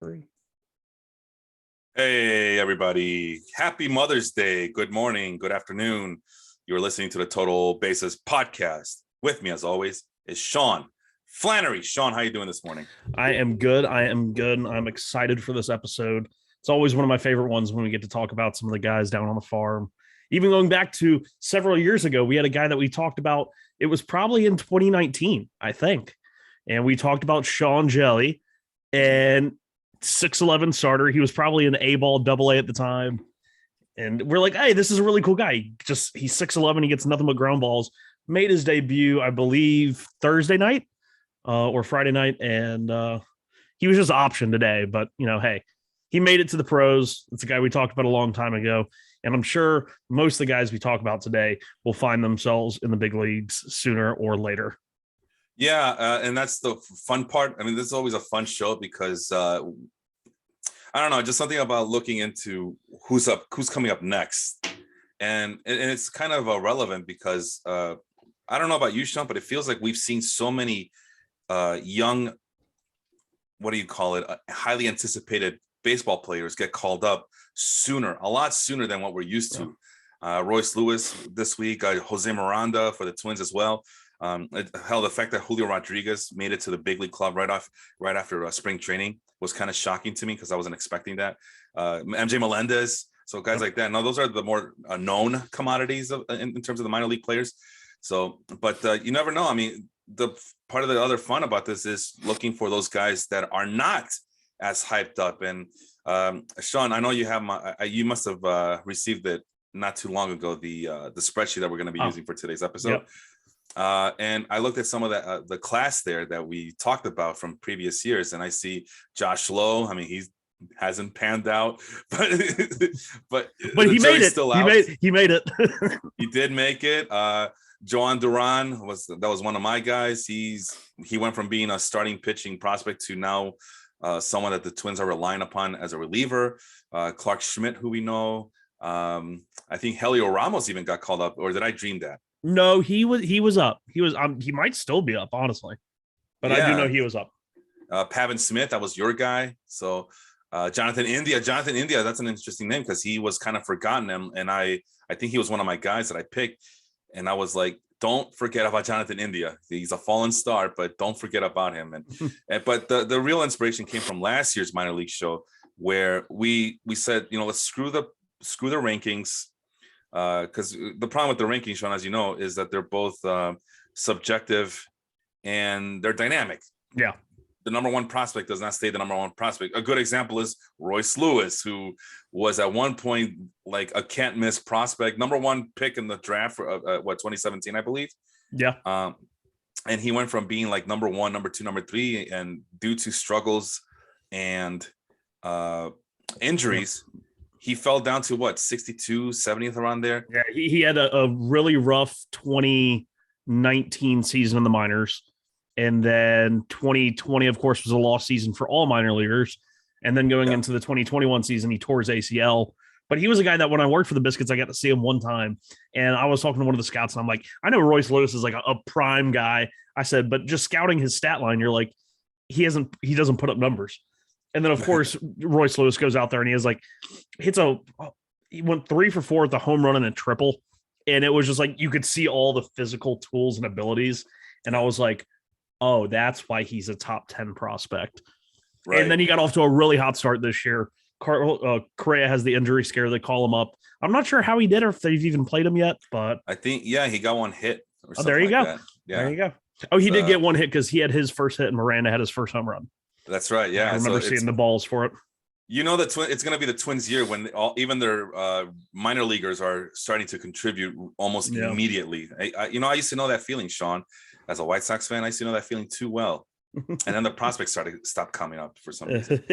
3. Hey, everybody. Happy Mother's Day. Good morning. Good afternoon. You're listening to the Total Basis podcast. With me, as always, is Sean Flannery. Sean, how you doing this morning? I am good. I'm excited for this episode. It's always one of my favorite ones when we get to talk about some of the guys down on the farm. Even going back to several years ago, we had a guy that we talked about. It was probably in 2019, I think. And we talked about Sean Jelly and 6'11" starter. He was probably an A-ball AA at the time. And we're like, hey, this is a really cool guy. He's 6'11", he gets nothing but ground balls. Made his debut, I believe, Thursday night or Friday night. And he was just optioned today. But, hey, he made it to the pros. It's a guy we talked about a long time ago. And I'm sure most of the guys we talk about today will find themselves in the big leagues sooner or later. Yeah, and that's the fun part. I mean, this is always a fun show because I don't know, just something about looking into who's coming up next, and it's kind of irrelevant because I don't know about you, Sean, but it feels like we've seen so many young, what do you call it, highly anticipated baseball players get called up a lot sooner than what we're used to. Royce Lewis this week, Jose Miranda for the Twins as well. The fact that Julio Rodriguez made it to the big league club right after spring training was kind of shocking to me because I wasn't expecting that. MJ Melendez, so guys like that. Now those are the more known commodities in terms of the minor league players. So, but you never know. I mean, the part of the other fun about this is looking for those guys that are not as hyped up. And Sean, I know you have you must have received it not too long ago, the spreadsheet that we're going to be using for today's episode. Yep. And I looked at some of the class there that we talked about from previous years, and I see Josh Lowe. I mean, he hasn't panned out, but he made it. Still out. He made it. He did make it. Joan Duran was one of my guys. He went from being a starting pitching prospect to now someone that the Twins are relying upon as a reliever. Clark Schmidt, who we know. I think Helio Ramos even got called up, or did I dream that? No, he was up. He might still be up, honestly. But yeah. I do know he was up. Pavin Smith, that was your guy. So Jonathan India, that's an interesting name because he was kind of forgotten, and I think he was one of my guys that I picked. And I was like, don't forget about Jonathan India. He's a fallen star, but don't forget about him. But the real inspiration came from last year's minor league show where we said, let's screw the rankings. Because the problem with the rankings, Sean, as you know, is that they're both subjective and they're dynamic. Yeah. The number one prospect does not stay the number one prospect. A good example is Royce Lewis, who was at one point like a can't miss prospect, number one pick in the draft for 2017, I believe. Yeah. And he went from being like number one, number two, number three, and due to struggles and injuries, he fell down to 62, 70th around there. Yeah, he had a really rough 2019 season in the minors. And then 2020, of course, was a lost season for all minor leaguers. And then going into the 2021 season, he tore his ACL. But he was a guy that when I worked for the Biscuits, I got to see him one time. And I was talking to one of the scouts, and I'm like, I know Royce Lewis is like a prime guy. I said, but just scouting his stat line, you're like, he doesn't put up numbers. And then, of course, Royce Lewis goes out there and he went 3 for 4 with a home run and a triple. And it was just like you could see all the physical tools and abilities. And I was like, oh, that's why he's a top 10 prospect. Right. And then he got off to a really hot start this year. Correa has the injury scare. They call him up. I'm not sure how he did or if they've even played him yet, but I think, he got one hit. Or something there you like go. That. Yeah. There you go. Oh, he did get one hit because he had his first hit and Miranda had his first home run. That's right. Yeah. I remember seeing the balls for it. It's going to be the Twins' year when even their minor leaguers are starting to contribute almost immediately. I used to know that feeling, Sean, as a White Sox fan. I used to know that feeling too well. And then the prospects stopped coming up for some reason.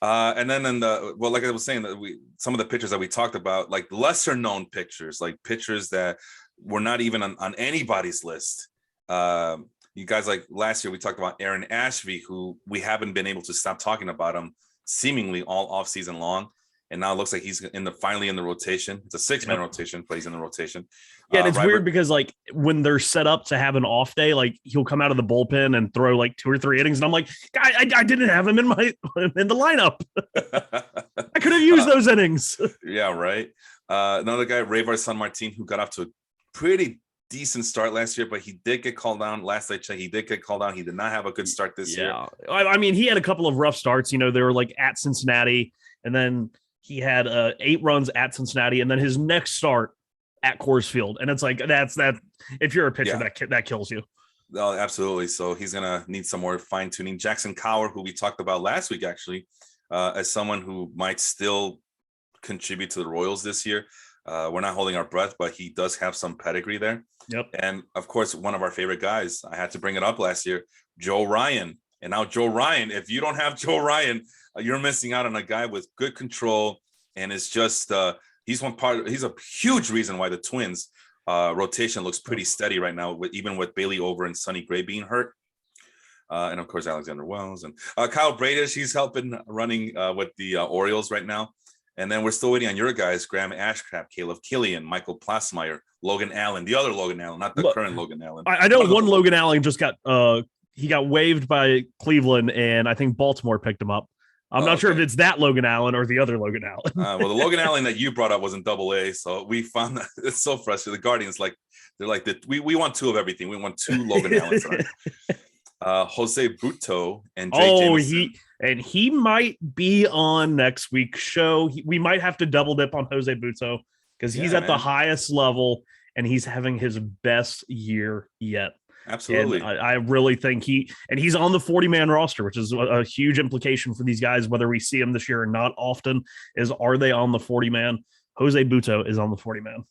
And then like I was saying, some of the pitchers that we talked about, like lesser known pitchers, like pitchers that were not even on anybody's list. You guys, like last year, we talked about Aaron Ashby, who we haven't been able to stop talking about him seemingly all off season long. and now it looks like he's finally in the rotation. It's a 6-man rotation, but he's in the rotation. Yeah, and it's weird because like when they're set up to have an off day, like he'll come out of the bullpen and throw like 2 or 3 innings, and I'm like, I didn't have him in the lineup. I could have used those innings. Yeah, right. Another guy, Rayvar San Martin, who got off to a pretty decent start last year, but he did get called down. Last I checked, he did get called down. He did not have a good start this year. I mean, he had a couple of rough starts. You know, they were like at Cincinnati, and then he had 8 runs at Cincinnati, and then his next start at Coors Field. And it's like, that's if you're a pitcher, that kills you. Oh, absolutely. So he's going to need some more fine tuning. Jackson Cower, who we talked about last week, actually, as someone who might still contribute to the Royals this year. We're not holding our breath, but he does have some pedigree there. Yep. And of course, one of our favorite guys, I had to bring it up last year, Joe Ryan. And now Joe Ryan, if you don't have Joe Ryan, you're missing out on a guy with good control. And it's just, he's a huge reason why the Twins rotation looks pretty steady right now, even with Bailey Over and Sonny Gray being hurt. And of course, Alexander Wells and Kyle Bradish, he's helping running with the Orioles right now. And then we're still waiting on your guys, Graham Ashcraft, Caleb Killian, Michael Plasmeyer, Logan Allen, the other Logan Allen, not the current Logan Allen. I know one Logan Allen just got he got waived by Cleveland, and I think Baltimore picked him up. I'm not sure if it's that Logan Allen or the other Logan Allen. Well, the Logan Allen that you brought up was in Double-A, so we found that it's so frustrating. The Guardians, they're like, we want 2 of everything. We want 2 Logan Allens. Jose Buto and Jay Jameson. he might be on next week's show. We might have to double dip on Jose Buto because he's at the highest level and he's having his best year yet. Absolutely. And I really think he's on the 40-man roster, which is a huge implication for these guys, whether we see them this year or not often, are they on the 40-man? Jose Buto is on the 40-man.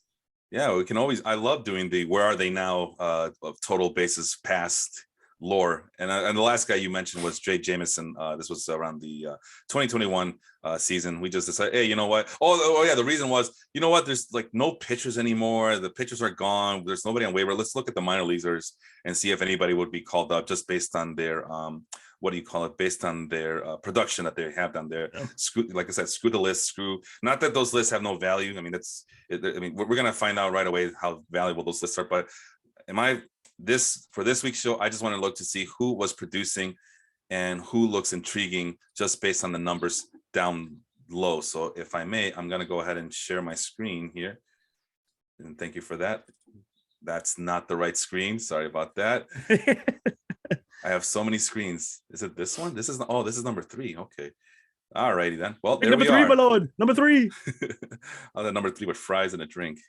Yeah, we can always, I love doing the where are they now of total bases passed lore. And the last guy you mentioned was Jay Jameson. This was around the 2021 season. We just decided, hey, you know what? Oh yeah, the reason was, you know what? There's like no pitchers anymore. The pitchers are gone. There's nobody on waiver. Let's look at the minor leaguers and see if anybody would be called up just based on their based on their production that they have down there. Yeah. Like I said, screw the list. Not that those lists have no value. I mean, we're gonna find out right away how valuable those lists are. But for this week's show, I just want to look to see who was producing and who looks intriguing just based on the numbers down low. So if I may, I'm going to go ahead and share my screen here. And thank you for that. That's not the right screen. Sorry about that. I have so many screens. Is it this one? This is number 3. Okay. All righty then. Well, there number we 3, are. my lord. Number 3. I'll have number 3 with fries and a drink.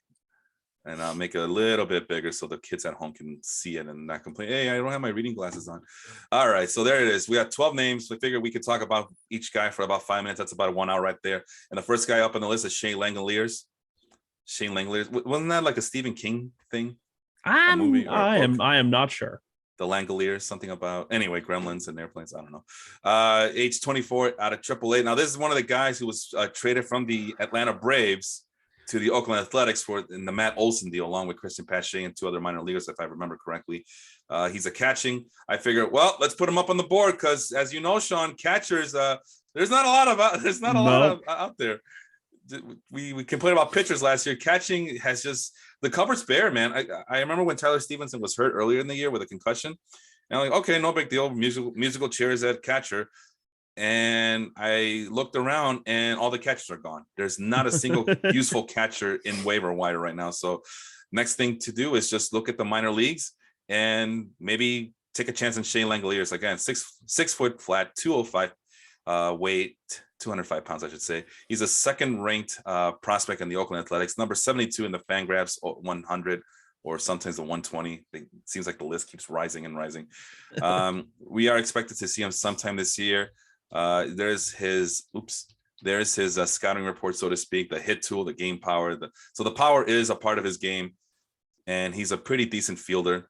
And I'll make it a little bit bigger so the kids at home can see it and not complain. Hey, I don't have my reading glasses on. All right, so there it is. We got 12 names. We figured we could talk about each guy for about 5 minutes. That's about 1 hour right there. And the first guy up on the list is Shane Langoliers. Wasn't that like a Stephen King thing? I am not sure. The Langoliers, something about, anyway, gremlins and airplanes. I don't know. Age 24 out of AAA. Now, this is one of the guys who was traded from the Atlanta Braves to the Oakland Athletics in the Matt Olson deal, along with Christian Pache and 2 other minor leaguers, if I remember correctly. He's a catching. I figured, well, let's put him up on the board because, as you know, Sean, catchers, there's not a lot of out there. We complained about pitchers last year. Catching has just the cupboard's bare, man. I remember when Tyler Stevenson was hurt earlier in the year with a concussion, and I'm like, okay, no big deal. Musical chairs at catcher. And I looked around and all the catchers are gone. There's not a single useful catcher in waiver wire right now. So next thing to do is just look at the minor leagues and maybe take a chance on Shane Langoliers. Again, 6 foot flat, 205 weight, 205 pounds, I should say. He's a second-ranked prospect in the Oakland Athletics, number 72 in the Fangraphs 100, or sometimes the 120. It seems like the list keeps rising and rising. We are expected to see him sometime this year. There's his scouting report, so to speak, the hit tool, the game power. So the power is a part of his game, and he's a pretty decent fielder,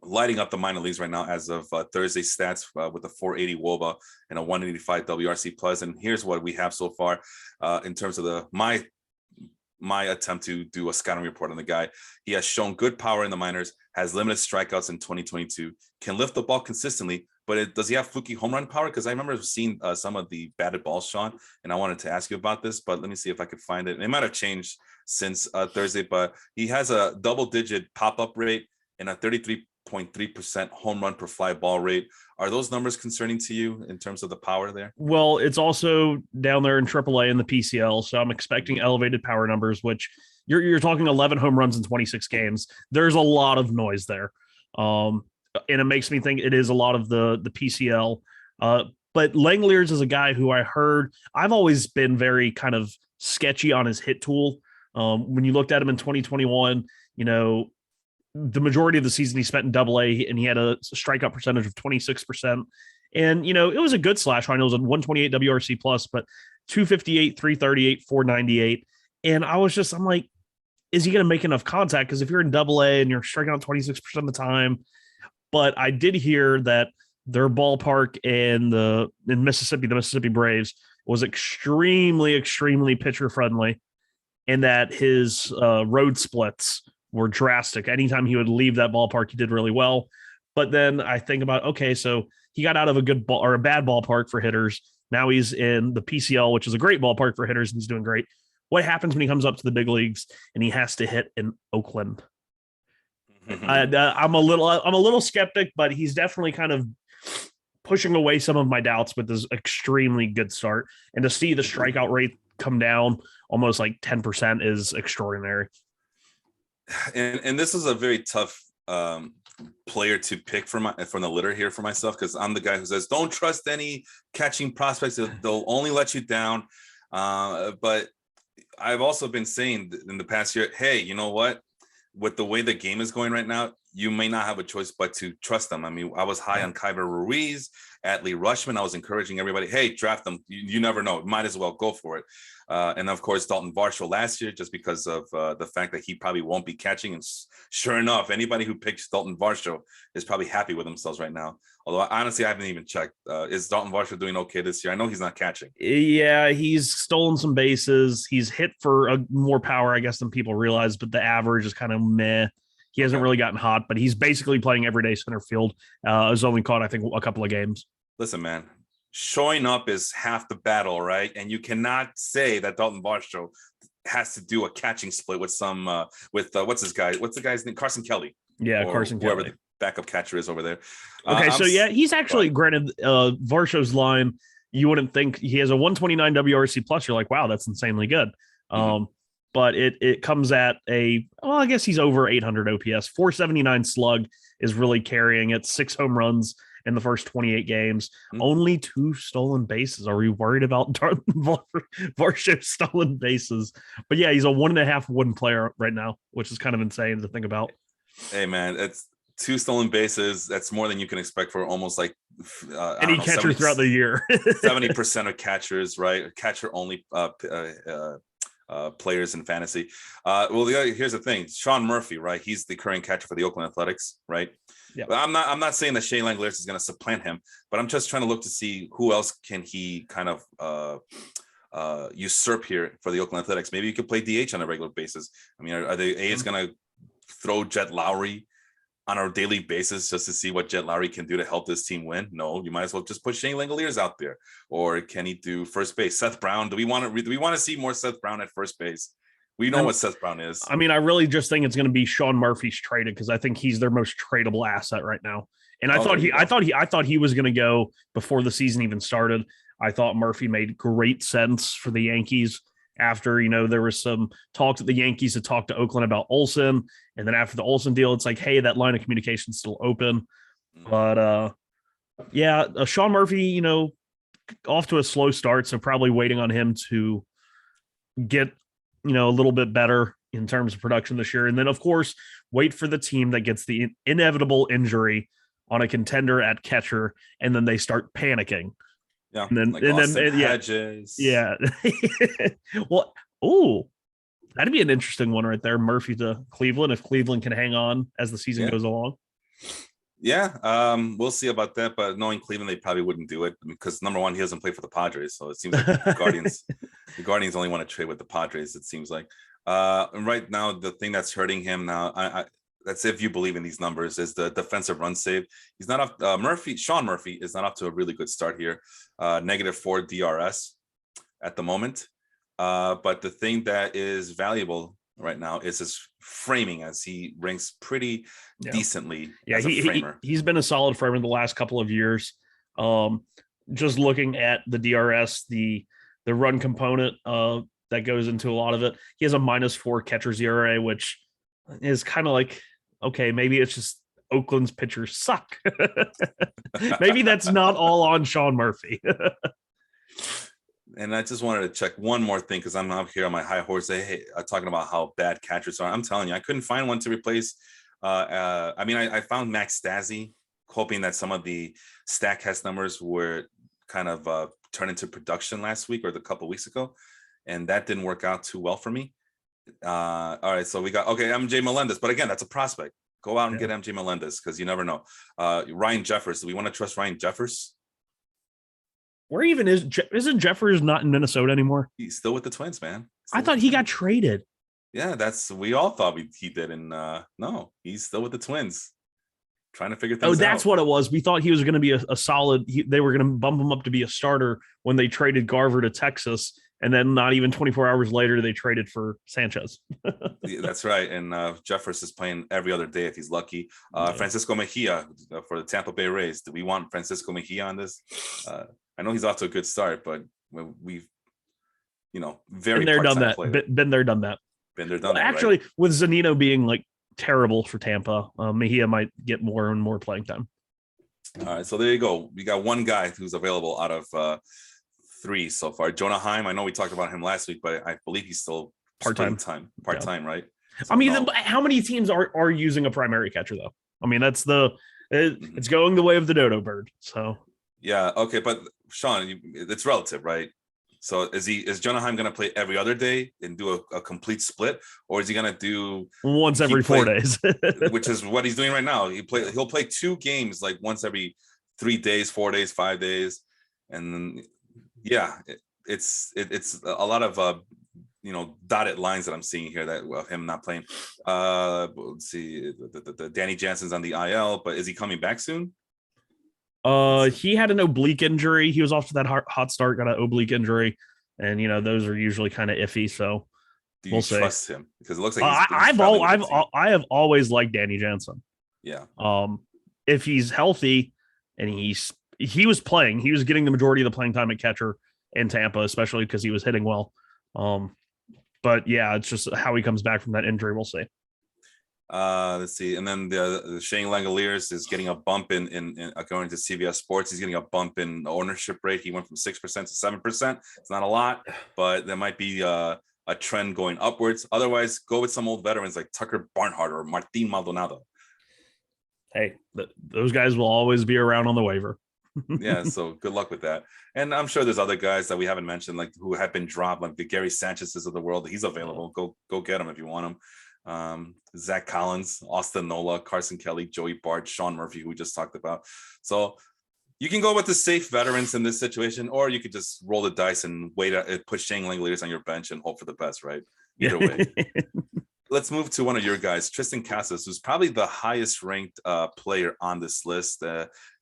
lighting up the minor leagues right now as of Thursday's stats with a 480 WOBA and a 185 WRC plus. And here's what we have so far in terms of my attempt to do a scouting report on the guy. He has shown good power in the minors, has limited strikeouts in 2022, can lift the ball consistently, but does he have fluky home run power? Because I remember seeing some of the batted balls, Sean, and I wanted to ask you about this, but let me see if I could find it. It might have changed since Thursday, but he has a double-digit pop-up rate and a 33.3% home run per fly ball rate. Are those numbers concerning to you in terms of the power there? Well, it's also down there in AAA in the PCL, so I'm expecting elevated power numbers, which you're talking 11 home runs in 26 games. There's a lot of noise there. And it makes me think it is a lot of the PCL. But Langley's is a guy who I've always been very kind of sketchy on his hit tool. When you looked at him in 2021, the majority of the season he spent in Double-A, and he had a strikeout percentage of 26%. And, it was a good slash line. It was a 128 WRC plus, but 258, 338, 498. And I'm like, is he going to make enough contact? Because if you're in Double-A and you're striking out 26% of the time, but I did hear that their ballpark in Mississippi, the Mississippi Braves, was extremely, extremely pitcher friendly, and that his road splits were drastic. Anytime he would leave that ballpark, he did really well. But then I think about, okay, so he got out of a good ball or a bad ballpark for hitters. Now he's in the PCL, which is a great ballpark for hitters, and he's doing great. What happens when he comes up to the big leagues and he has to hit in Oakland? I'm a little skeptic, but he's definitely kind of pushing away some of my doubts with this extremely good start. And to see the strikeout rate come down almost like 10% is extraordinary. And this is a very tough player to pick from the litter here for myself, because I'm the guy who says don't trust any catching prospects; they'll only let you down. But I've also been saying in the past year, hey, you know what? With the way the game is going right now, you may not have a choice but to trust them. I mean, I was high on Kyber Ruiz, Adley Rushman. I was encouraging everybody, hey, draft them. You never know. Might as well go for it. And of course, Dalton Varsho last year, just because of the fact that he probably won't be catching. And sure enough, anybody who picks Dalton Varsho is probably happy with themselves right now. Although honestly, I haven't even checked. Is Dalton Varsho doing okay this year? I know he's not catching. Yeah, he's stolen some bases. He's hit for more power, I guess, than people realize, but the average is kind of meh. He hasn't really gotten hot, but he's basically playing everyday center field. Has only caught, I think, a couple of games. Listen, man, showing up is half the battle, right? And you cannot say that Dalton Varsho has to do a catching split with what's the guy's name? Carson Kelly. Yeah, Carson Kelly. Whoever the backup catcher is over there. Okay, so yeah, he's actually, granted, Varsho's line, you wouldn't think he has a 129 WRC plus. You're like, wow, that's insanely good. But it comes at I guess he's over 800 OPS. 479 slug is really carrying it. 6 home runs in the first 28 games. Only 2 stolen bases. Are we worried about Varsho's stolen bases? But yeah, he's a 1.5 win player right now, which is kind of insane to think about. Hey man, it's 2 stolen bases. That's more than you can expect for almost like any catcher throughout the year. 70% of catchers, right? Catcher only players in fantasy. Well, here's the thing: Sean Murphy, right? He's the current catcher for the Oakland Athletics, right? Yeah. I'm not saying that Shane Langeliers is going to supplant him, but I'm just trying to look to see who else can he kind of usurp here for the Oakland Athletics. Maybe you could play DH on a regular basis. I mean, are the A's going to throw Jet Lowry on a daily basis just to see what Jet Lowry can do to help this team win? No, you might as well just put Shane Langeliers out there. Or can he do first base? Seth Brown. Do we want to see more Seth Brown at first base? We know what Seth Brown is. I mean, I really just think it's going to be Sean Murphy's traded, because I think he's their most tradable asset right now. And I thought he was going to go before the season even started. I thought Murphy made great sense for the Yankees. After, there was some talk that the Yankees had talked to Oakland about Olsen. And then after the Olsen deal, it's like, hey, that line of communication is still open. But Sean Murphy, off to a slow start. So probably waiting on him to get, a little bit better in terms of production this year. And then, of course, wait for the team that gets the inevitable injury on a contender at catcher. And then they start panicking. Yeah, Hedges. Yeah. Well, that'd be an interesting one right there. Murphy to Cleveland, if Cleveland can hang on as the season goes along. Yeah, we'll see about that. But knowing Cleveland, they probably wouldn't do it because number one, he doesn't play for the Padres, so it seems like the Guardians only want to trade with the Padres. It seems like, and right now the thing that's hurting him now, that's if you believe in these numbers, is the defensive run save. He's not off. Sean Murphy is not off to a really good start here. -4 DRS at the moment. But the thing that is valuable right now is his framing, as he ranks pretty decently as a framer. He's been a solid framer the last couple of years. Just looking at the DRS, the run component that goes into a lot of it, he has a -4 catcher's ERA, which is kind of like, okay, maybe it's just Oakland's pitchers suck. Maybe that's not all on Sean Murphy. And I just wanted to check one more thing, because I'm out here on my high horse, talking about how bad catchers are. I'm telling you, I couldn't find one to replace. I found Max Stassi, hoping that some of the StatCast numbers were kind of turned into production last week or a couple of weeks ago, and that didn't work out too well for me. All right, so we got MJ Melendez, but again, that's a prospect. Go out and get MJ Melendez, because you never know. Ryan Jeffers, do we want to trust Ryan Jeffers? Where even isn't Jeffers not in Minnesota anymore? He's still with the Twins, man. I thought he got traded. Yeah, we all thought he did, and no, he's still with the Twins, trying to figure things out. Oh, that's what it was. We thought he was going to be a solid. They were going to bump him up to be a starter when they traded Garver to Texas, and then not even 24 hours later, they traded for Sanchez. Yeah, that's right. And Jeffers is playing every other day if he's lucky. Francisco Mejia for the Tampa Bay Rays. Do we want Francisco Mejia on this? I know he's off to a good start, but we've, very been there, done that. Been there, done that. Actually, right? With Zunino being like terrible for Tampa, Mejia might get more and more playing time. All right, so there you go. We got one guy who's available out of 3 so far. Jonah Heim. I know we talked about him last week, but I believe he's still part-time, right? So, I mean, how many teams are using a primary catcher though? I mean, that's it's going the way of the dodo bird. So yeah, okay, but Sean, it's relative, right? So is Jonah Heim going to play every other day and do a complete split, or is he going to do once every 4 days, which is what he's doing right now? He'll play 2 games like once every 3 days, 4 days, 5 days, and then it's a lot of dotted lines that I'm seeing here that of him not playing. Let's see, the Danny Jansen's on the IL, but is he coming back soon? He had an oblique injury. He was off to that hot start, got an oblique injury, and those are usually kind of iffy. So we'll trust him? Because it looks like I have always liked Danny Jansen. Yeah. If he's healthy and he was playing, he was getting the majority of the playing time at catcher in Tampa, especially because he was hitting well. But yeah, it's just how he comes back from that injury. We'll see. Let's see, and then the Shane Langoliers is getting a bump in according to CBS Sports. He's getting a bump in ownership rate. He went from 6% to 7%. It's not a lot, but there might be a trend going upwards. Otherwise, go with some old veterans like Tucker Barnhart or Martin Maldonado. Hey, those guys will always be around on the waiver. Yeah, so good luck with that. And I'm sure there's other guys that we haven't mentioned, like who have been dropped, like the Gary Sanchez's of the world. He's available. Go get him if you want him. Zach Collins, Austin Nola, Carson Kelly, Joey Bart, Sean Murphy, who we just talked about. So you can go with the safe veterans in this situation, or you could just roll the dice and put Shane Langoliers on your bench and hope for the best, right? Either way. Let's move to one of your guys, Tristan Cassius, who's probably the highest ranked player on this list.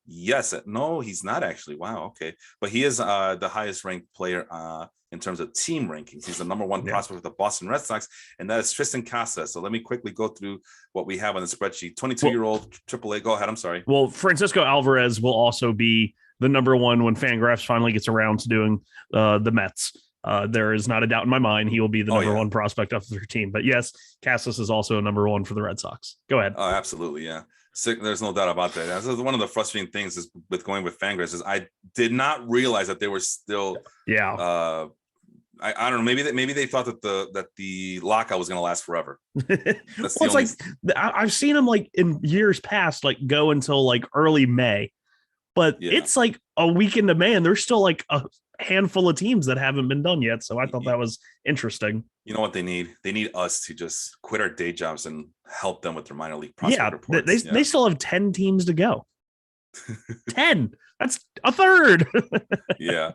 Yes, no, he's not actually. Wow, okay. But he is the highest ranked player in terms of team rankings. He's the number 1 prospect with the Boston Red Sox, and that is Tristan Cassius. So let me quickly go through what we have on the spreadsheet. 22-year-old AAA. Go ahead. I'm sorry. Well, Francisco Alvarez will also be the number 1 when Fangraphs finally gets around to doing the Mets. There is not a doubt in my mind he will be the number 1 prospect of their team. But yes, Cassius is also a number 1 for the Red Sox. Go ahead. Oh, absolutely, yeah. There's no doubt about that. That's one of the frustrating things is with going with Fangraphs is I did not realize that they were still. Yeah. I don't know. Maybe they thought that the lockout was going to last forever. I've seen them like in years past, like go until like early May, but it's like a week into May and there's still like a handful of teams that haven't been done yet. So I thought that was interesting. You know what they need? They need us to just quit our day jobs and help them with their minor league prospect reports. They still have 10 teams to go. 10. That's a third. Yeah.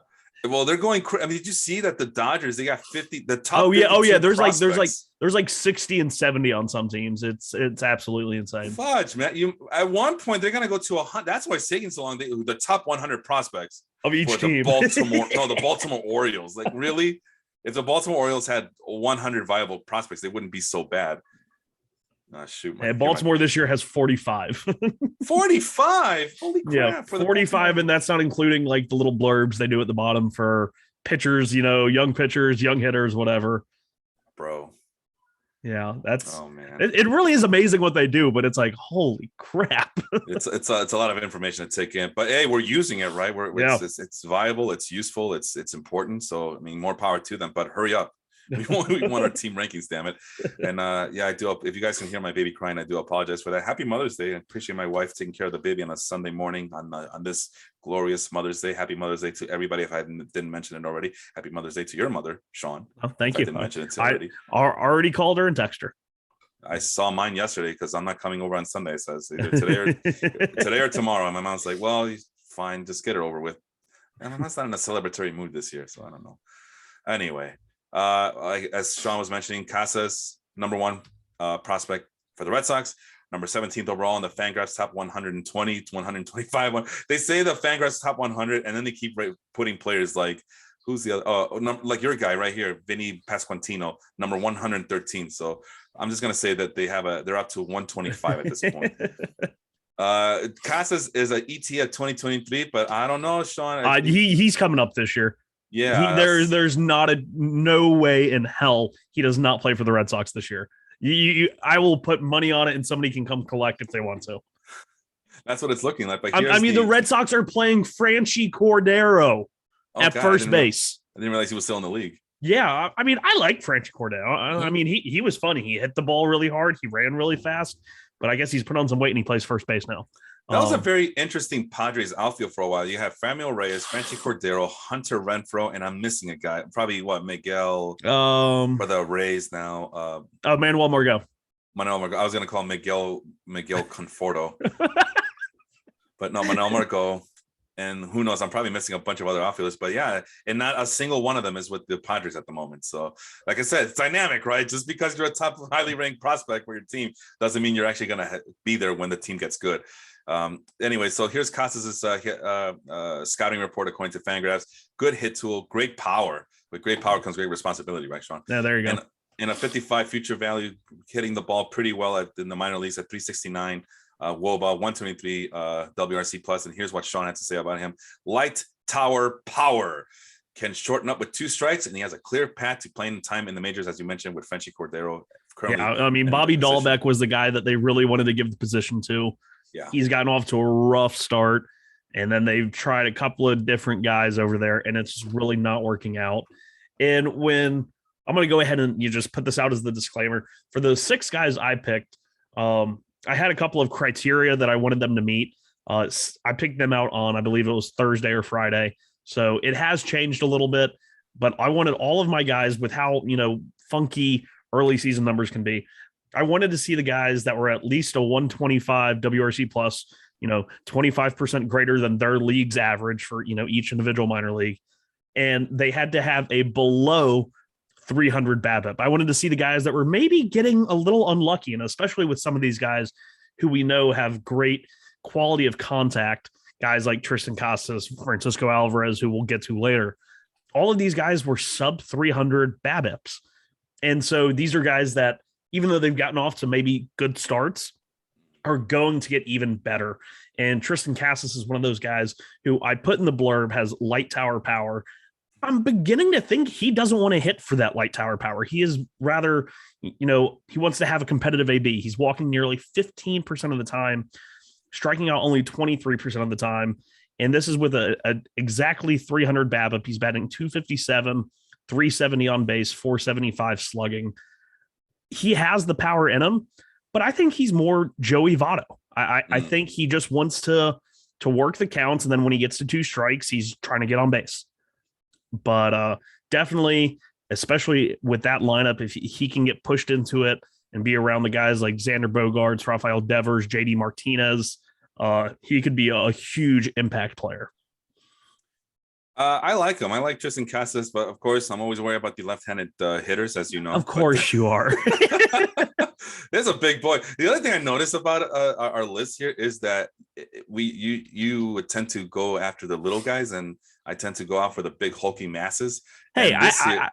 Well, they're going. I mean, did you see that the Dodgers? They got 50. The top. Oh yeah. There's prospects. like 60 and 70 on some teams. It's absolutely insane. Fudge, man. You at one point they're gonna go to 100. That's why it's taking so long. The top 100 prospects of each team. The Baltimore Orioles. Like really, if the Baltimore Orioles had 100 viable prospects, they wouldn't be so bad. Shoot, man. Baltimore this year has 45. 45. Holy crap! Yeah, 45, and that's not including like the little blurbs they do at the bottom for pitchers. Young pitchers, young hitters, whatever. Bro. Yeah, that's. Oh man, it really is amazing what they do, but it's like holy crap. it's a lot of information to take in, but hey, we're using it right. It's viable, it's useful, it's important. So I mean, more power to them. But hurry up. We want our team rankings, damn it. And I do. If you guys can hear my baby crying, I do apologize for that. Happy Mother's Day. I appreciate my wife taking care of the baby on a Sunday morning on this glorious Mother's Day. Happy Mother's Day to everybody. If I didn't mention it already, happy Mother's Day to your mother, Sean. Oh, thank you. I didn't mention it already. I already called her and texted her. I saw mine yesterday because I'm not coming over on Sunday. So it's either today or tomorrow. And my mom's like, well, fine, just get it over with. And I'm not in a celebratory mood this year, so I don't know. Anyway. As Sean was mentioning, Cassius, number 1 prospect for the Red Sox, number 17th overall in the Fangraphs top 120, 125. They say the Fangraphs top 100, and then they keep putting players like who's the other? Like your guy right here, Vinny Pasquantino, number 113. So I'm just gonna say that they're up to 125 at this point. Cassius is an ET at 2023, but I don't know, Sean. He's coming up this year. Yeah, there's no way in hell he does not play for the Red Sox this year. I will put money on it, and somebody can come collect if they want to. That's what it's looking like. But the Red Sox are playing Franchy Cordero at first base. I didn't realize he was still in the league. Yeah, I mean, I like Franchy Cordero. I mean, he was funny. He hit the ball really hard. He ran really fast. But I guess he's put on some weight and he plays first base now. That was a very interesting Padres outfield for a while. You have Franmil Reyes, Franchy Cordero, Hunter Renfroe, and I'm missing a guy. Probably Miguel for the Rays now. Manuel Margot. I was going to call him Miguel Conforto. But no, Manuel Margot. And who knows? I'm probably missing a bunch of other outfielders. But yeah, and not a single one of them is with the Padres at the moment. So like I said, it's dynamic, right? Just because you're a top highly ranked prospect for your team doesn't mean you're actually going to be there when the team gets good. Anyway, so here's Cassius' scouting report according to Fangraphs. Good hit tool, great power. With great power comes great responsibility, right, Sean? Yeah, there you go. And a 55 future value, hitting the ball pretty well in the minor leagues at 369. WOBA 123 WRC plus. And here's what Sean had to say about him. Light tower power, can shorten up with 2 strikes, and he has a clear path to playing time in the majors, as you mentioned, with Franchy Cordero. Yeah, I mean, Bobby Dahlbeck was the guy that they really wanted to give the position to. Yeah, he's gotten off to a rough start, and then they've tried a couple of different guys over there, and it's just really not working out. And when I'm going to go ahead and you just put this out as the disclaimer for those 6 guys I picked, I had a couple of criteria that I wanted them to meet. I picked them out on, I believe it was Thursday or Friday. So it has changed a little bit, but I wanted all of my guys with how, funky early season numbers can be. I wanted to see the guys that were at least a 125 WRC plus, 25% greater than their league's average for, each individual minor league. And they had to have a below 300 BABIP. I wanted to see the guys that were maybe getting a little unlucky, and especially with some of these guys who we know have great quality of contact, guys like Tristan Casas, Francisco Alvarez, who we'll get to later. All of these guys were sub 300 BABIPs. And so these are guys that, even though they've gotten off to maybe good starts, are going to get even better. And Tristan Casas is one of those guys who I put in the blurb has light tower power. I'm beginning to think he doesn't want to hit for that light tower power. He is rather, he wants to have a competitive AB. He's walking nearly 15% of the time, striking out only 23% of the time. And this is with a exactly 300 BABIP. He's batting 257, 370 on base, 475 slugging. He has the power in him, but I think he's more Joey Votto. I think he just wants to work the counts. And then when he gets to 2 strikes, he's trying to get on base. But definitely, especially with that lineup, if he can get pushed into it and be around the guys like Xander Bogaerts, Rafael Devers, JD Martinez, he could be a huge impact player. I like him. I like Tristan Cassius, but of course, I'm always worried about the left-handed hitters, as you know. Of course you are. There's a big boy. The other thing I noticed about our list here is that you would tend to go after the little guys, and I tend to go out for the big hulking masses. Hey,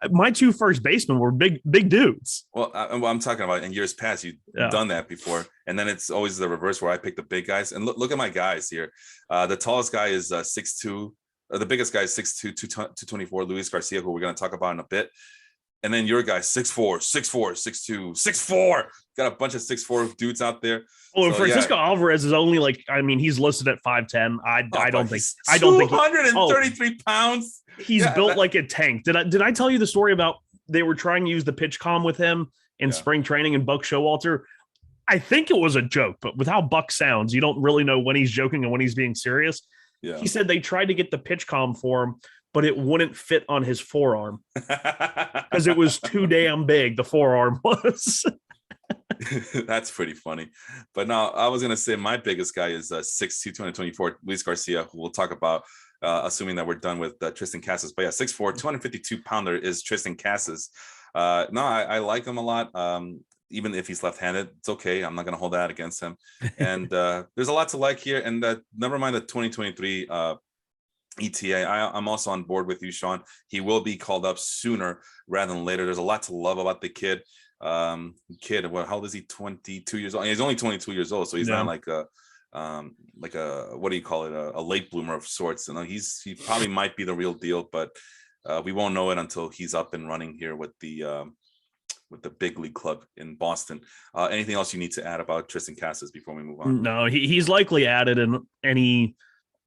my 2 first basemen were big dudes. Well, I'm talking about in years past, you've done that before, and then it's always the reverse where I pick the big guys. And look at my guys here. The tallest guy is 6'2". The biggest guy is 6'2", 224, Luis Garcia, who we're going to talk about in a bit. And then your guy, 6'4", 6'4", 6'2", 6'4". Got a bunch of 6'4" dudes out there. Well, Francisco Alvarez is only he's listed at 5'10". I don't think 233 pounds. He's built like a tank. Did I tell you the story about they were trying to use the pitch comm with him in spring training, and Buck Showalter? I think it was a joke, but with how Buck sounds, you don't really know when he's joking and when he's being serious. Yeah. He said they tried to get the pitch comm for him, but it wouldn't fit on his forearm because it was too damn big. The forearm was. That's pretty funny. But now I was going to say my biggest guy is 6'2", 224, Luis Garcia, who we'll talk about, assuming that we're done with Tristan Cassius. But yeah, 6'4", 252-pounder is Tristan Cassius. I like him a lot. Even if he's left-handed, it's okay. I'm not going to hold that against him. And there's a lot to like here. And never mind the 2023 ETA. I'm also on board with you, Sean. He will be called up sooner rather than later. There's a lot to love about the kid. How old is he? 22 years old. He's only 22 years old, so he's not like a what do you call it? A late bloomer of sorts. And he probably might be the real deal, but we won't know it until he's up and running here with the big league club in Boston. Anything else you need to add about Tristan Cassius before we move on? No, he's likely added in any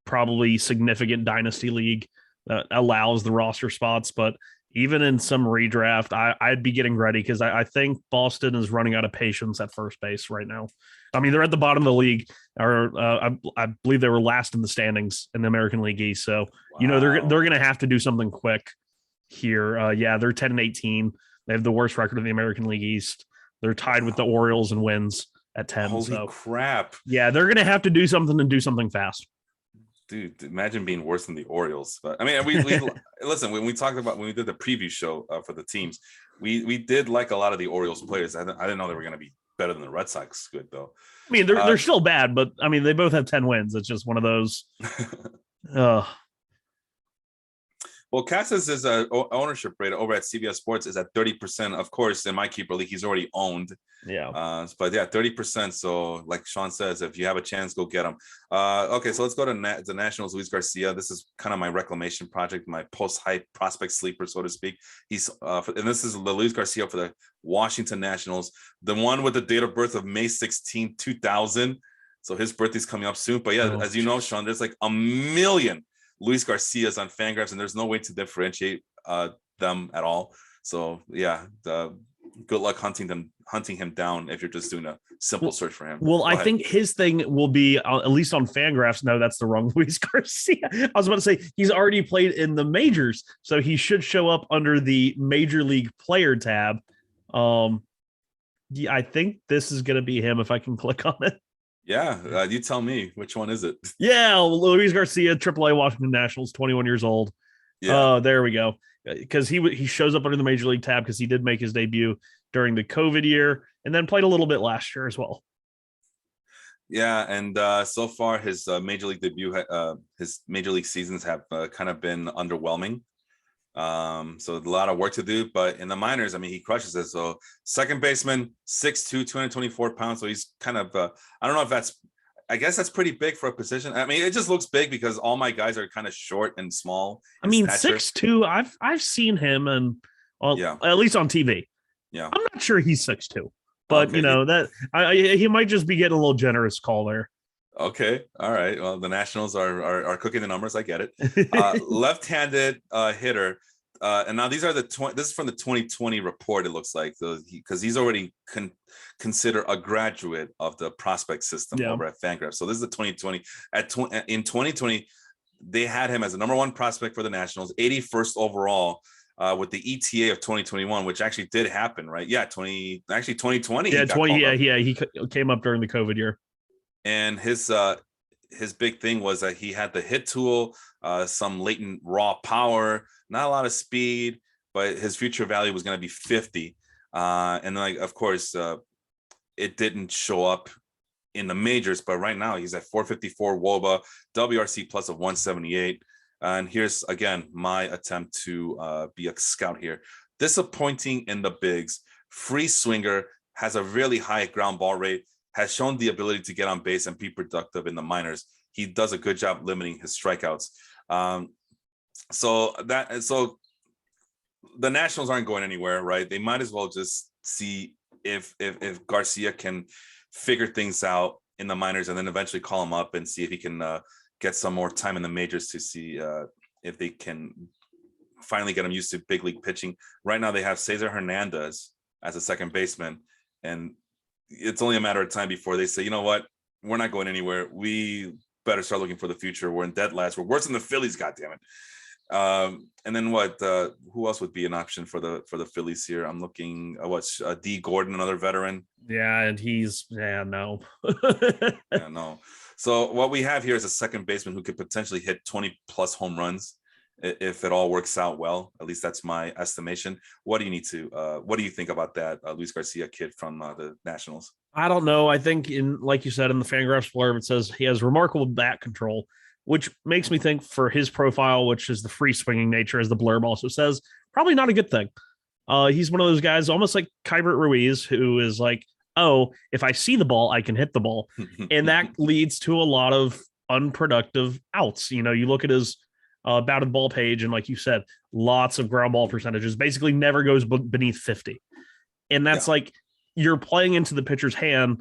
probably significant dynasty league that allows the roster spots, but even in some redraft, I'd be getting ready because I think Boston is running out of patience at first base right now. I mean, they're at the bottom of the league, or I believe they were last in the standings in the American League East. So, they're going to have to do something quick here. They're 10-18. They have the worst record in the American League East. They're tied with the Orioles in wins at 10. Holy crap. Yeah, they're going to have to do something and do something fast. Dude, imagine being worse than the Orioles. But I mean, we listen, when we did the preview show for the teams, we did like a lot of the Orioles players. I didn't know they were going to be better than the Red Sox. Good though. I mean, they're still bad, but I mean, they both have 10 wins. It's just one of those. Well, Cassius' ownership rate over at CBS Sports is at 30%. Of course, in my keeper league, he's already owned. Yeah. But yeah, 30%. So like Sean says, if you have a chance, go get him. Okay, so let's go to the Nationals, Luis Garcia. This is kind of my reclamation project, my post-hype prospect sleeper, so to speak. He's and this is the Luis Garcia for the Washington Nationals, the one with the date of birth of May 16, 2000. So his birthday's coming up soon. But yeah, as you know, Sean, there's like a million Luis Garcia's on Fangraphs, and there's no way to differentiate them at all. So yeah, good luck hunting him down if you're just doing a simple search for him. Well, I think his thing will be at least on Fangraphs. No, that's the wrong Luis Garcia. I was about to say he's already played in the majors, so he should show up under the Major League Player tab. I think this is going to be him if I can click on it. Yeah, you tell me, which one is it? Yeah, Luis Garcia, AAA Washington Nationals, 21 years old. Yeah, there we go. Because he shows up under the Major League tab because he did make his debut during the COVID year and then played a little bit last year as well. Yeah, and so far his Major League debut, his Major League seasons have kind of been underwhelming. So a lot of work to do, but in the minors, I mean, he crushes it. So second baseman, 6'2", 224 pounds. So he's kind of, I don't know if I guess that's pretty big for a position. I mean, it just looks big because all my guys are kind of short and small. I mean, 6'2", I've seen him and at least on TV. Yeah. I'm not sure he's 6'2", but okay. That he might just be getting a little generous call there. Okay. All right. Well, the Nationals are cooking the numbers. I get it. Left-handed hitter. And now these are this is from the 2020 report. It looks like because he's already considered a graduate of the prospect system over at Fangraphs. So this is the 2020. In 2020, they had him as the number one prospect for the Nationals, 81st overall. With the ETA of 2021, which actually did happen, right? Yeah, 2020. Yeah, he came up during the COVID year. And his his big thing was that he had the hit tool, some latent raw power, not a lot of speed, but his future value was going to be 50. And like, of course, it didn't show up in the majors, but right now he's at 454 WOBA, WRC plus of 178. And here's again my attempt to be a scout here. Disappointing in the bigs, free swinger, has a really high ground ball rate, has shown the ability to get on base and be productive in the minors. He does a good job limiting his strikeouts. So the Nationals aren't going anywhere, right? They might as well just see if Garcia can figure things out in the minors and then eventually call him up and see if he can get some more time in the majors to see if they can finally get him used to big league pitching. Right now they have Cesar Hernandez as a second baseman, and it's only a matter of time before they say, you know what, we're not going anywhere. We better start looking for the future. We're in dead last. We're worse than the Phillies, goddammit. And then who else would be an option for the Phillies here? I'm looking D Gordon, another veteran. Yeah, and no. Yeah, no. So what we have here is a second baseman who could potentially hit 20 plus home runs if it all works out well. At least that's my estimation. What do you think about that Luis Garcia kid from the Nationals? I don't know. I think like you said in the Fangraphs blurb, it says he has remarkable bat control, which makes me think for his profile, which is the free swinging nature, as the blurb also says, probably not a good thing. He's one of those guys, almost like Keibert Ruiz, who is like, oh, if I see the ball, I can hit the ball. And that leads to a lot of unproductive outs. You look at his batted ball page, and like you said, lots of ground ball percentages, basically never goes beneath 50. And that's like, you're playing into the pitcher's hand.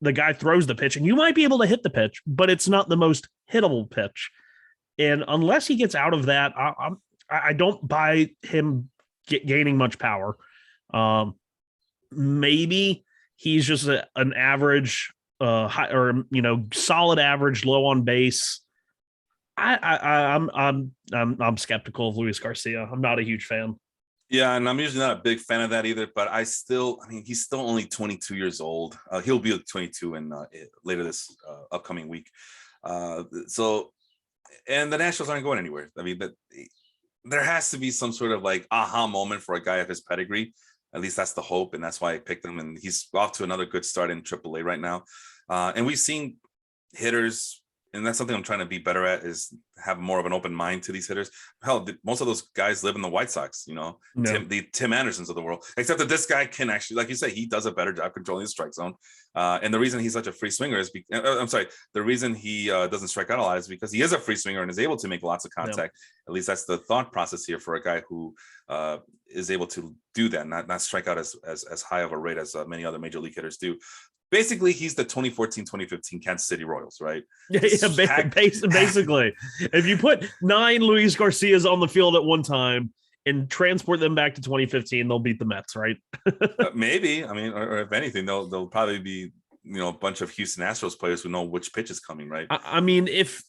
The guy throws the pitch and you might be able to hit the pitch, but it's not the most hittable pitch. And unless he gets out of that, I don't buy him gaining much power. Maybe he's just an average, high, or solid average, low on base. I'm skeptical of Luis Garcia. I'm not a huge fan. Yeah, and I'm usually not a big fan of that either, but he's still only 22 years old. He'll be 22 in later this upcoming week. So, and the Nationals aren't going anywhere. I mean, but there has to be some sort of like aha moment for a guy of his pedigree. At least that's the hope, and that's why I picked him. And he's off to another good start in AAA right now. And we've seen hitters, and that's something I'm trying to be better at, is have more of an open mind to these hitters. Hell, most of those guys live in the White Sox, the Tim Andersons of the world, except that this guy can actually, like you say, he does a better job controlling the strike zone. And the reason he's such a free swinger is, the reason he doesn't strike out a lot is because he is a free swinger and is able to make lots of contact. At least that's the thought process here for a guy who is able to do that, not strike out as high of a rate as many other major league hitters do. Basically, he's the 2014-2015 Kansas City Royals, right? Yeah, basically. If you put 9 Luis Garcias on the field at one time and transport them back to 2015, they'll beat the Mets, right? Maybe. I mean, or if anything, they'll probably be, a bunch of Houston Astros players who know which pitch is coming, right? I mean, if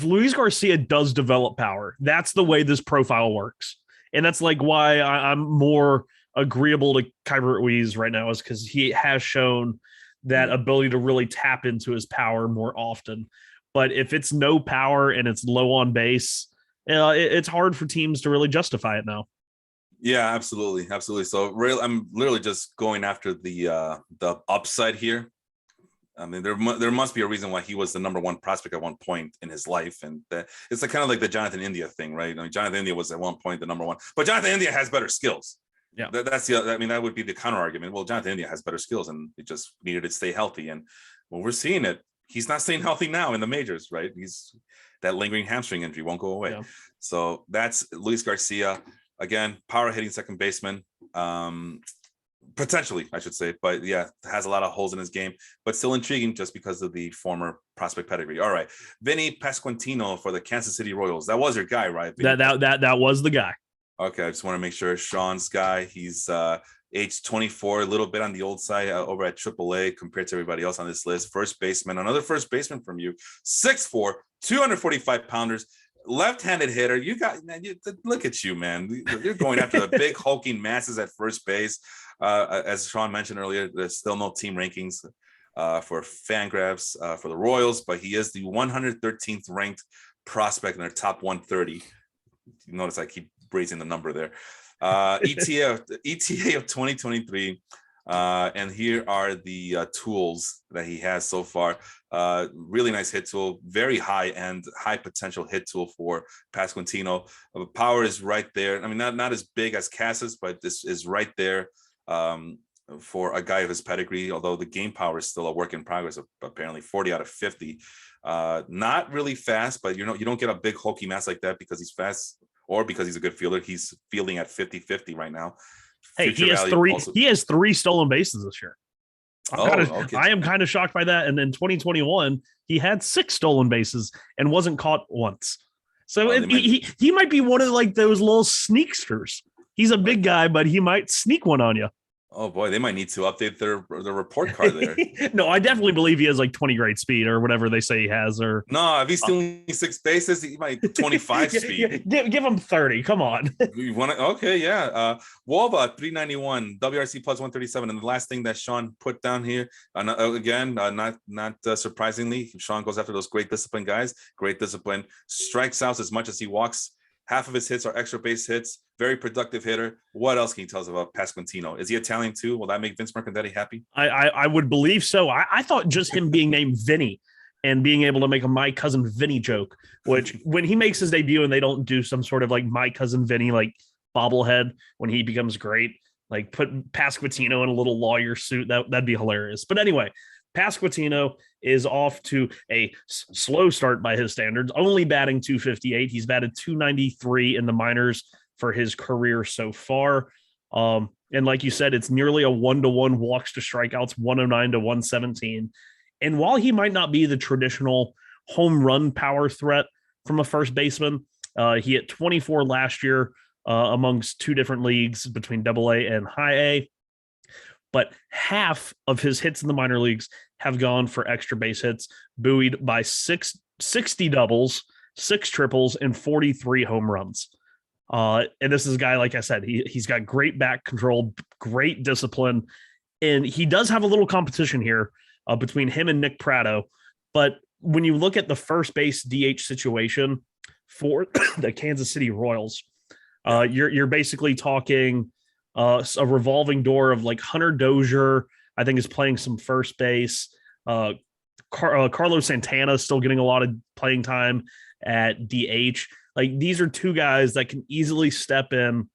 Luis Garcia does develop power, that's the way this profile works. And that's like why I'm more agreeable to Keibert Ruiz right now, is because he has shown that ability to really tap into his power more often. But if it's no power and it's low on base, it's hard for teams to really justify it now. Yeah, absolutely. So I'm literally just going after the upside here. I mean, there must be a reason why he was the number one prospect at one point in his life, and it's kind of like the Jonathan India thing, right? I mean, Jonathan India was at one point the number one, but Jonathan India has better skills. Yeah, that would be the counter argument. Well, Jonathan India has better skills, and it just needed to stay healthy. And well, we're seeing it. He's not staying healthy now in the majors, right? He's that lingering hamstring injury won't go away. Yeah. So that's Luis Garcia. Again, power hitting second baseman. Potentially, I should say, but yeah, has a lot of holes in his game, but still intriguing just because of the former prospect pedigree. All right, Vinny Pasquantino for the Kansas City Royals. That was your guy, right? Vinny? That was the guy. Okay, I just want to make sure. Sean's guy. He's age 24, a little bit on the old side over at AAA compared to everybody else on this list. First baseman, another first baseman from you. 6'4", 245 pounders. Left-handed hitter. Look at you, man. You're going after the big hulking masses at first base. As Sean mentioned earlier, there's still no team rankings. for Fangraphs for the Royals, but he is the 113th ranked prospect in their top 130. You notice I keep raising the number there. ETA of 2023. And here are the tools that he has so far. Really nice hit tool, very high end, high potential hit tool for Pasquantino. Power is right there. I mean, not as big as Cassius, but this is right there for a guy of his pedigree, although the game power is still a work in progress of apparently 40 out of 50. Not really fast, but you don't get a big hulky mass like that because he's fast or because he's a good fielder. He's fielding at 50-50 right now. Hey, he has three stolen bases this year. I am kind of shocked by that. And in 2021, he had 6 stolen bases and wasn't caught once. So he might be one of like those little sneaksters. He's a big guy, but he might sneak one on you. Oh boy, they might need to update their report card there. No, I definitely believe he has like 20 grade speed or whatever they say he has. Or no, if he's stealing 6 bases, he might 25 speed. Give him 30. Come on. You want to? Okay, yeah. Wova 391, WRC plus 137, and the last thing that Sean put down here, again, not surprisingly, Sean goes after those great discipline guys. Great discipline, strikes out as much as he walks. Half of his hits are extra base hits. Very productive hitter. What else can you tell us about Pasquantino? Is he Italian too? Will that make Vince Mercandetti happy? I would believe so. I thought just him being named Vinny and being able to make a My Cousin Vinny joke, which when he makes his debut and they don't do some sort of like My Cousin Vinny like bobblehead when he becomes great, like put Pasquantino in a little lawyer suit, that'd be hilarious. But anyway, Pasquantino is off to a slow start by his standards, only batting .258. He's batted .293 in the minors for his career so far. And like you said, it's nearly a 1-to-1 walks to strikeouts, 109 to 117. And while he might not be the traditional home run power threat from a first baseman, he hit 24 last year amongst 2 different leagues between AA and high A. But half of his hits in the minor leagues have gone for extra base hits, buoyed by 60 doubles, 6 triples, and 43 home runs. And this is a guy, like I said, he's got great back control, great discipline, and he does have a little competition here between him and Nick Pratto. But when you look at the first base DH situation for the Kansas City Royals, you're basically talking a revolving door of like Hunter Dozier, I think, is playing some first base. Carlos Santana is still getting a lot of playing time at DH. Like, these are 2 guys that can easily step in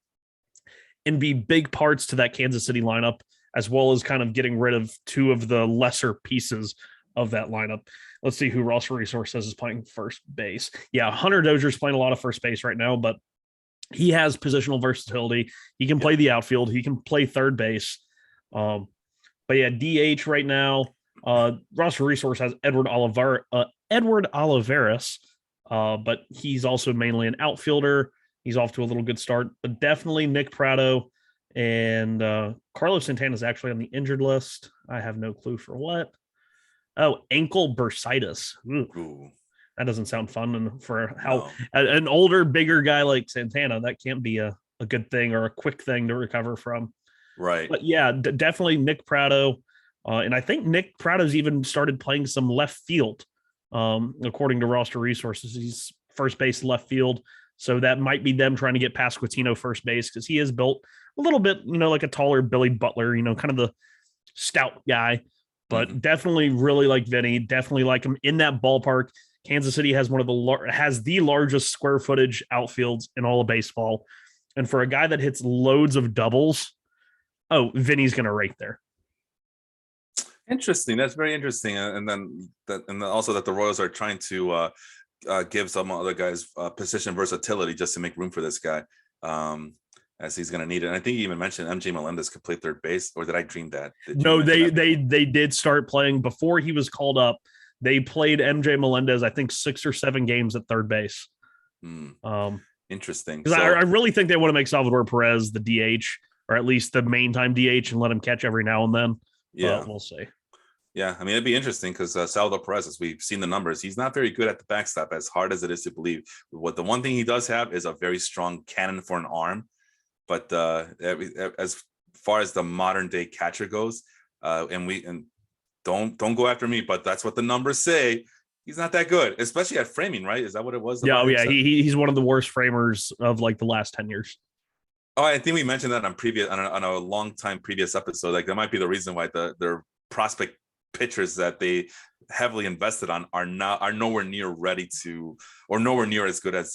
and be big parts to that Kansas City lineup, as well as kind of getting rid of 2 of the lesser pieces of that lineup. Let's see who Roster Resource says is playing first base. Yeah, Hunter Dozier is playing a lot of first base right now, but he has positional versatility. He can play the outfield. He can play third base. But yeah, DH right now, Roster Resource has Edward Olivares, but he's also mainly an outfielder. He's off to a little good start, but definitely Nick Pratto and Carlos Santana is actually on the injured list. I have no clue for what. Oh, ankle bursitis. Ooh. That doesn't sound fun. And for how an older, bigger guy like Santana, that can't be a good thing or a quick thing to recover from. Right. But yeah, definitely Nick Pratto. And I think Nick Pratto's even started playing some left field. According to Roster Resources, he's first base, left field. So that might be them trying to get Pasquantino first base, because he is built a little bit, like a taller Billy Butler, kind of the stout guy. But definitely really like Vinny. Definitely like him in that ballpark. Kansas City has has the largest square footage outfields in all of baseball. And for a guy that hits loads of doubles, Vinny's going to rate there. Interesting. That's very interesting. And then also that the Royals are trying to give some other guys position versatility just to make room for this guy, as he's going to need it. And I think you even mentioned MJ Melendez could play third base, or did I dream that? No, they did start playing before he was called up. They played MJ Melendez, I think, 6 or 7 games at third base. Interesting. Because I really think they want to make Salvador Perez the DH, or at least the main time DH, and let him catch every now and then. Yeah, but we'll see. Yeah, I mean, it'd be interesting because Salvador Perez, as we've seen the numbers, he's not very good at the backstop, as hard as it is to believe. What the one thing he does have is a very strong cannon for an arm. But as far as the modern day catcher goes, and Don't go after me, but that's what the numbers say. He's not that good, especially at framing, right? Is that what it was? Yeah, he's one of the worst framers of like the last 10 years. Oh, I think we mentioned that on a long time previous episode. Like that might be the reason why their prospect pitchers that they heavily invested on are nowhere near ready to, or nowhere near as good as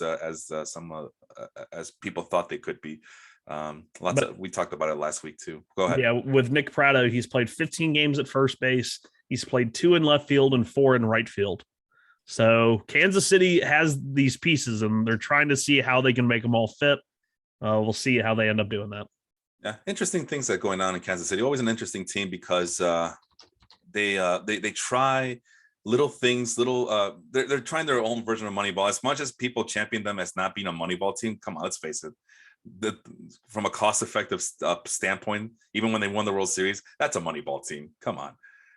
people thought they could be. We talked about it last week too. Go ahead. Yeah, with Nick Pratto, he's played 15 games at first base. He's played 2 in left field and 4 in right field. So Kansas City has these pieces, and they're trying to see how they can make them all fit. We'll see how they end up doing that. Yeah, interesting things that are going on in Kansas City. Always an interesting team because they try little things, they're trying their own version of Moneyball. As much as people champion them as not being a Moneyball team, come on, let's face it. From a cost-effective standpoint, even when they won the World Series, that's a Moneyball team. Come on.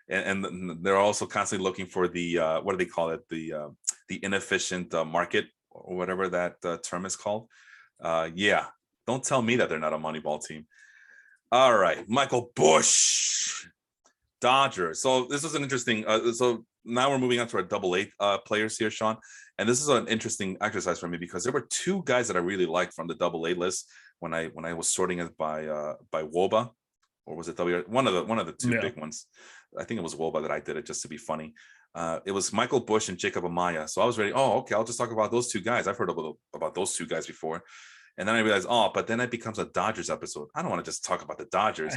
And they're also constantly looking for the what do they call it, the inefficient market, or whatever that term is called. Yeah, don't tell me that they're not a Moneyball team. All right, Michael Busch, Dodgers. So this was an interesting. So now we're moving on to our AA players here, Sean. And this is an interesting exercise for me because there were 2 guys that I really liked from the AA list when I was sorting it by WOBA, or was it one of the 2 big ones. I think it was WOBA that I did it just to be funny. It was Michael Busch and Jacob Amaya. So I was ready. Oh, okay, I'll just talk about those 2 guys. I've heard about those 2 guys before. And then I realized, but then it becomes a Dodgers episode. I don't want to just talk about the Dodgers.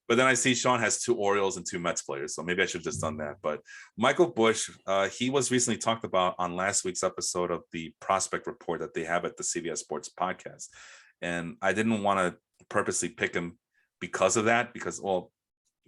But then I see Sean has 2 Orioles and 2 Mets players. So maybe I should have just done that. But Michael Busch, he was recently talked about on last week's episode of the Prospect Report that they have at the CBS Sports podcast. And I didn't want to purposely pick him because of that, because, well,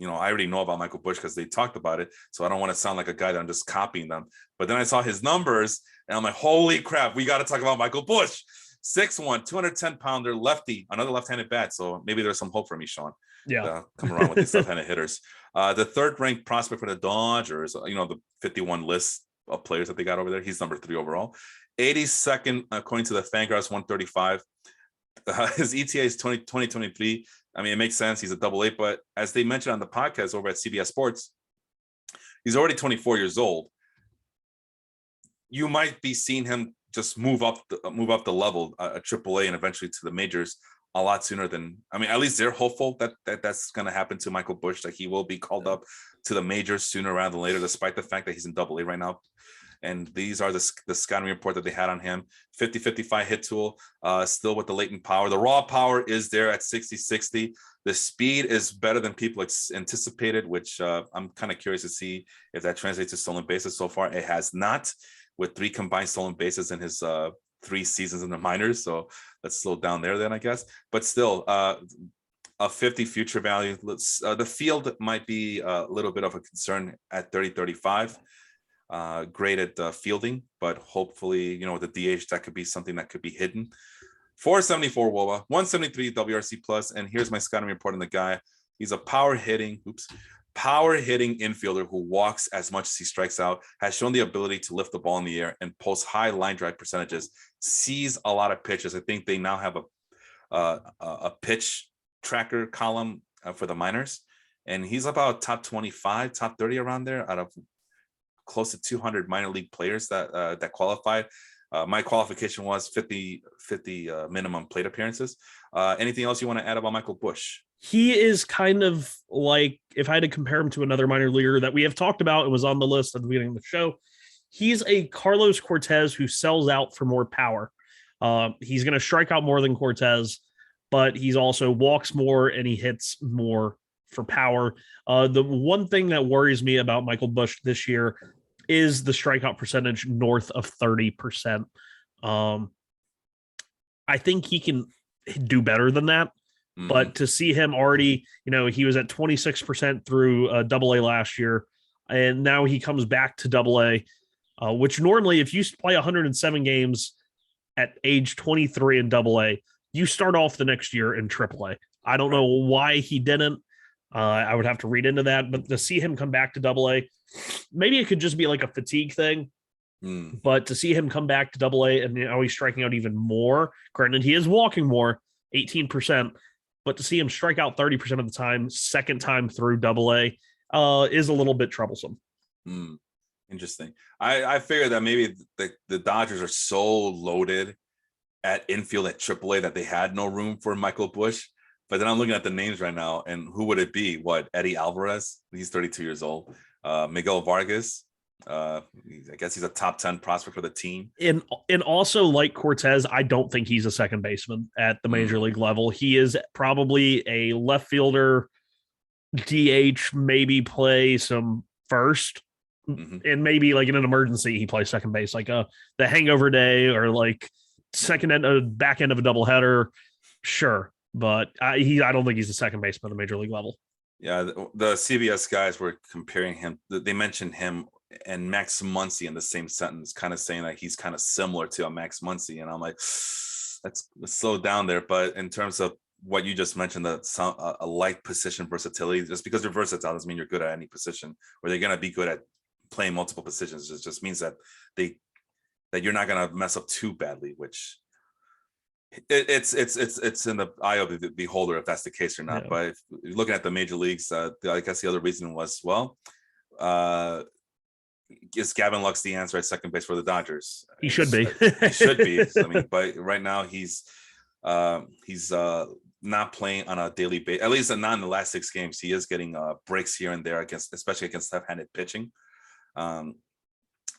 I already know about Michael Busch because they talked about it. So I don't want to sound like a guy that I'm just copying them. But then I saw his numbers and I'm like, holy crap, we got to talk about Michael Busch. 6'1", 210-pounder, lefty, another left-handed bat. So maybe there's some hope for me, Sean. Yeah. Come around with these left-handed hitters. The 3rd-ranked prospect for the Dodgers, the 51 list of players that they got over there. He's number 3 overall. 82nd, according to the Fangraphs, 135. His ETA is 2023. I mean, it makes sense. He's a AA, but as they mentioned on the podcast over at CBS Sports, he's already 24 years old. You might be seeing him just move up the level at AAA and eventually to the majors a lot sooner than, I mean, at least they're hopeful that that's going to happen to Michael Busch, that he will be called up to the majors sooner rather than later, despite the fact that he's in AA right now. And these are the scouting report that they had on him. 50-55 hit tool, still with the latent power. The raw power is there at 60-60. The speed is better than people anticipated, which I'm kind of curious to see if that translates to stolen bases. So far, it has not, with 3 combined stolen bases in his 3 seasons in the minors. So let's slow down there then, I guess. But still, a 50 future value. The field might be a little bit of a concern at 30-35. Graded fielding, but hopefully, with the DH, that could be something that could be hidden. 474 WOBA, 173 WRC plus, and here's my scouting report on the guy. He's a power hitting infielder who walks as much as he strikes out, has shown the ability to lift the ball in the air and post high line drive percentages, sees a lot of pitches. I think they now have a pitch tracker column for the minors, and he's about top 25, top 30 around there out of close to 200 minor league players that qualified. My qualification was 50 minimum plate appearances. Anything else you want to add about Michael Busch? He is kind of like, if I had to compare him to another minor leaguer that we have talked about, it was on the list at the beginning of the show. He's a Carlos Cortez who sells out for more power. He's going to strike out more than Cortez, but he's also walks more and he hits more for power. The one thing that worries me about Michael Busch this year is the strikeout percentage north of 30%. I think he can do better than that. Mm-hmm. But to see him already, he was at 26% through AA last year, and now he comes back to AA, which normally if you play 107 games at age 23 in AA, you start off the next year in AAA. I don't know why he didn't. I would have to read into that, but to see him come back to AA, maybe it could just be like a fatigue thing. But to see him come back to AA and now he's striking out even more, granted he is walking more, 18%, but to see him strike out 30% of the time, second time through AA, is a little bit troublesome. Interesting. I figured that maybe the Dodgers are so loaded at infield at AAA that they had no room for Michael Busch. But then I'm looking at the names right now, and who would it be? What, Eddie Alvarez? He's 32 years old. Miguel Vargas. I guess he's a top 10 prospect for the team. And also, like Cortez, I don't think he's a second baseman at the major league level. He is probably a left fielder, DH, maybe play some first, and maybe like in an emergency he plays second base, like the hangover day or like back end of a doubleheader. Sure, but I don't think he's a second baseman at the major league level. Yeah, the CBS guys were comparing him. They mentioned him and Max Muncy in the same sentence, kind of saying that he's kind of similar to a Max Muncy. And I'm like, let's slow down there. But in terms of what you just mentioned, a light position versatility, just because you're versatile doesn't mean you're good at any position, or they're going to be good at playing multiple positions. It just means that you're not going to mess up too badly, which it's in the eye of the beholder if that's the case or not. Yeah. But if you're looking at the major leagues, I guess the other reason was, is Gavin Lux the answer at second base for the Dodgers? He should be. He should be. I mean, but right now he's not playing on a daily basis. At least not in the last 6 games. He is getting breaks here and there especially against left-handed pitching. And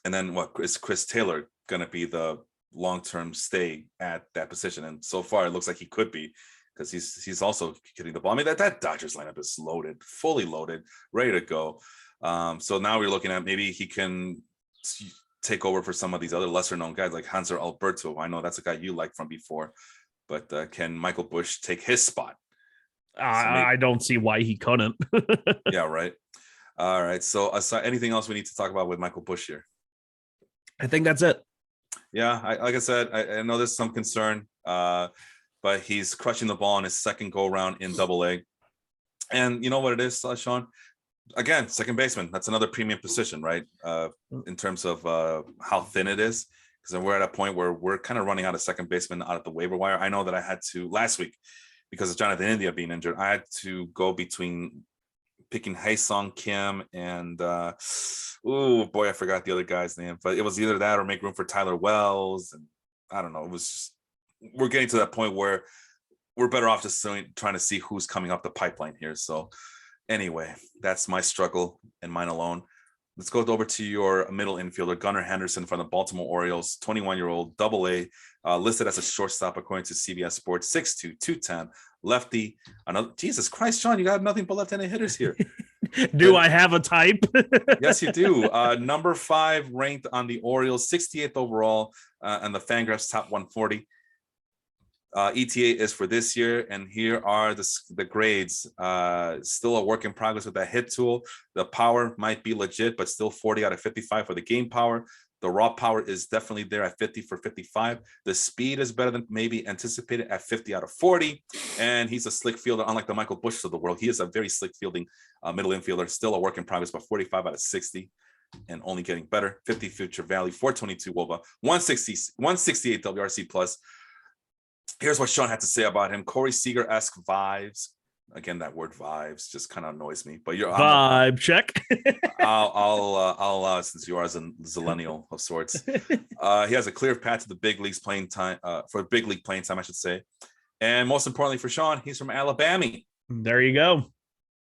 then what is Chris Taylor going to be the long-term stay at that position? And so far it looks like he could be, because he's also hitting the ball. I mean, that Dodgers lineup is loaded, fully loaded, ready to go. So now we're looking at maybe he can take over for some of these other lesser known guys like Hanser Alberto. I know that's a guy you liked from before, but can Michael Busch take his spot? I don't see why he couldn't. Yeah, right. All right. So anything else we need to talk about with Michael Busch here? I think that's it. Yeah, like I said, I know there's some concern, but he's crushing the ball in his second go around in Double-A. And you know what it is, Sean? Again, second baseman, that's another premium position, right? In terms of how thin it is, because we're at a point where we're kind of running out of second baseman out of the waiver wire. I know that I had to last week, because of Jonathan India being injured, I had to go between picking Haesung Kim and I forgot the other guy's name, but it was either that or make room for Tyler Wells. And I don't know, it was just, we're getting to that point where we're better off just trying to see who's coming up the pipeline here. So anyway, that's my struggle and mine alone. Let's go over to your middle infielder, Gunner Henderson from the Baltimore Orioles, 21-year-old, Double-A, listed as a shortstop according to CBS Sports, 6'2", 210, lefty. Another, Jesus Christ, Sean, you got nothing but left-handed hitters here. Do I have a type? Yes, you do. Number 5 ranked on the Orioles, 68th overall, and the Fangraphs top 140. ETA is for this year, and here are the grades. Still a work in progress with that hit tool. The power might be legit, but still 40 out of 55 for the game power. The raw power is definitely there at 50 for 55. The speed is better than maybe anticipated at 50 out of 40. And he's a slick fielder, unlike the Michael Busch of the world. He is a very slick fielding middle infielder, still a work in progress, but 45 out of 60 and only getting better. 50 future value, 422 WOBA, 168 WRC plus. Here's what Sean had to say about him. Corey Seager-esque vibes. Again, that word vibes just kind of annoys me. But you're vibe check. I'll since you are a zillennial of sorts. He has a clear path to the big leagues playing time, for big league playing time, I should say. And most importantly for Sean, he's from Alabama. There you go.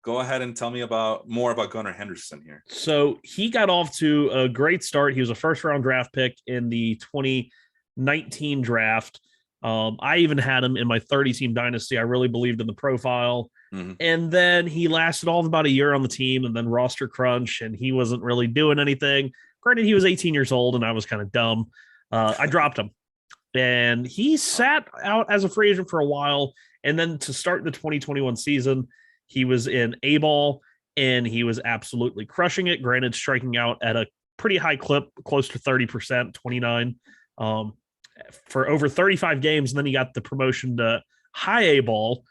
Go ahead and tell me more about Gunner Henderson here. So he got off to a great start. He was a first-round draft pick in the 2019 draft. I even had him in my 30-team dynasty. I really believed in the profile. Mm-hmm. And then he lasted all of about a year on the team, and then roster crunch, and he wasn't really doing anything. Granted, he was 18 years old, and I was kind of dumb. I dropped him. And he sat out as a free agent for a while, and then to start the 2021 season, he was in A-ball, and he was absolutely crushing it. Granted, striking out at a pretty high clip, close to 30%, 29. For over 35 games, and then he got the promotion to high A ball,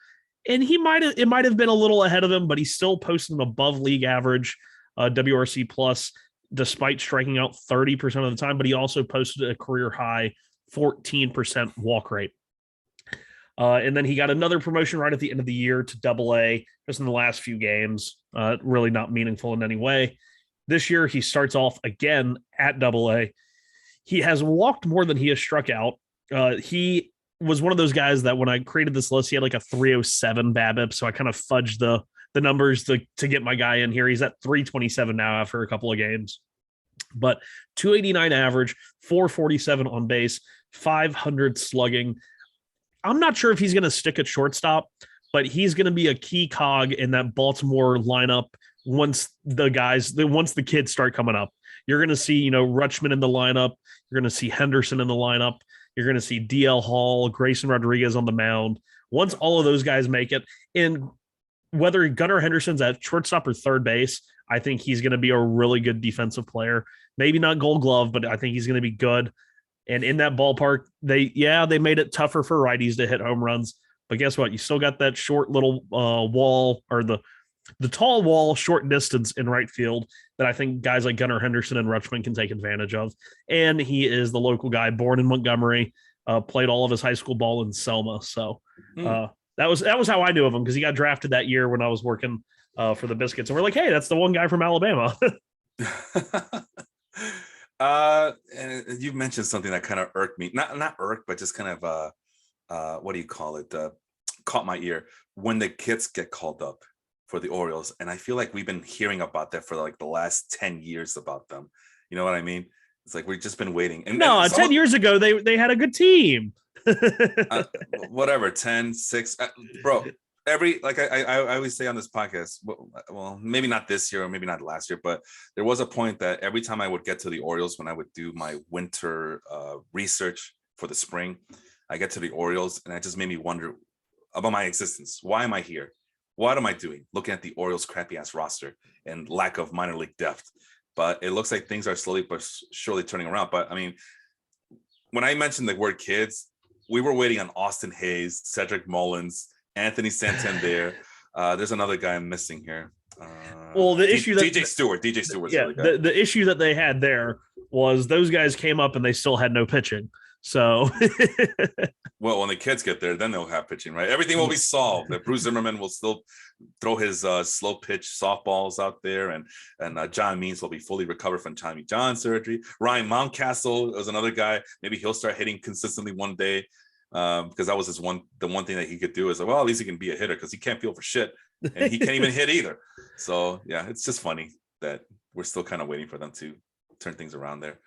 and it might have been a little ahead of him, but he still posted an above league average WRC plus, despite striking out 30% of the time. But he also posted a career high 14% walk rate. And then he got another promotion right at the end of the year to Double A, just in the last few games. Really not meaningful in any way. This year, he starts off again at Double A. He has walked more than he has struck out. He was one of those guys that when I created this list, he had like a 307 BABIP. So I kind of fudged the numbers to get my guy in here. He's at 327 now after a couple of games. But 289 average, 447 on base, 500 slugging. I'm not sure if he's going to stick at shortstop, but he's going to be a key cog in that Baltimore lineup once the kids start coming up. You're going to see, Rutschman in the lineup. You're going to see Henderson in the lineup. You're going to see DL Hall, Grayson Rodriguez on the mound. Once all of those guys make it, and whether Gunner Henderson's at shortstop or third base, I think he's going to be a really good defensive player. Maybe not Gold Glove, but I think he's going to be good. And in that ballpark, they made it tougher for righties to hit home runs. But guess what? You still got that short little wall, or the tall wall, short distance in right field that I think guys like Gunner Henderson and Rutschman can take advantage of. And he is the local guy, born in Montgomery, played all of his high school ball in Selma. So that was how I knew of him, because he got drafted that year when I was working for the Biscuits. And we're like, hey, that's the one guy from Alabama. And you mentioned something that kind of irked me, not irked, but just kind of what do you call it, caught my ear, when the kids get called up for the Orioles. And I feel like we've been hearing about that for like the last 10 years about them. You know what I mean? It's like we've just been waiting. And 10 years ago they had a good team. Whatever, 10, 6, bro. I always say on this podcast, well, maybe not this year or maybe not last year, but there was a point that every time I would get to the Orioles, when I would do my winter research for the spring, I get to the Orioles and it just made me wonder about my existence. Why am I here? What am I doing? Looking at the Orioles' crappy ass roster and lack of minor league depth. But it looks like things are slowly but surely turning around. But I mean, when I mentioned the word kids, we were waiting on Austin Hayes, Cedric Mullins, Anthony Santander. There's another guy I'm missing here. Well, the issue that DJ Stewart. Yeah, the issue that they had there was those guys came up and they still had no pitching. So, well, when the kids get there, then they'll have pitching, right? Everything will be solved. That Bruce Zimmerman will still throw his slow pitch softballs out there, and John Means will be fully recovered from Tommy John surgery. Ryan Mountcastle is another guy. Maybe he'll start hitting consistently one day. Because that was the one thing that he could do is like, well, at least he can be a hitter, because he can't feel for shit and he can't even hit either. So yeah, it's just funny that we're still kind of waiting for them to turn things around there.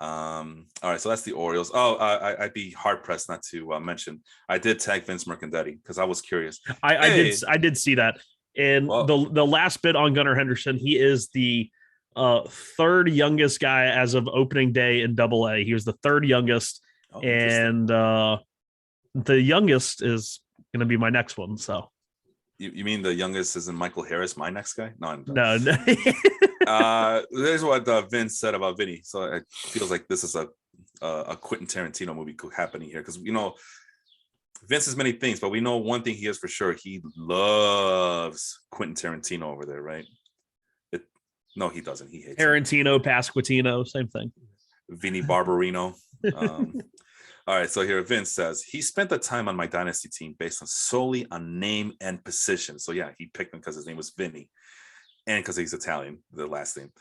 All right, so that's the Orioles. I'd be hard pressed not to mention I did tag Vince Mercandetti because I was curious. I did see that. And the last bit on Gunner Henderson, he is the third youngest guy as of opening day in Double A. He was the third youngest, and the youngest is going to be my next one. So you mean the youngest isn't Michael Harris, my next guy? No. There's what Vince said about Vinny. So it feels like this is a Quentin Tarantino movie happening here, because Vince is many things, but we know one thing he is for sure. He loves Quentin Tarantino over there, right? No, he doesn't. He hates Tarantino, Pasquantino, same thing. Vinny Barbarino. All right, so here Vince says he spent the time on my dynasty team based solely on name and position. So yeah, he picked him because his name was Vinny, and because he's Italian, the last name.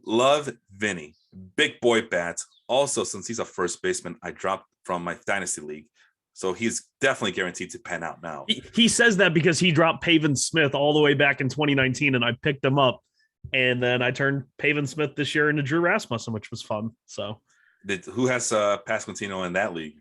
Love Vinny, big boy bat. Also, since he's a first baseman, I dropped from my dynasty league, so he's definitely guaranteed to pan out now. He says that because he dropped Pavin Smith all the way back in 2019, and I picked him up, and then I turned Pavin Smith this year into Drew Rasmussen, which was fun. So. Who has Pasquantino in that league?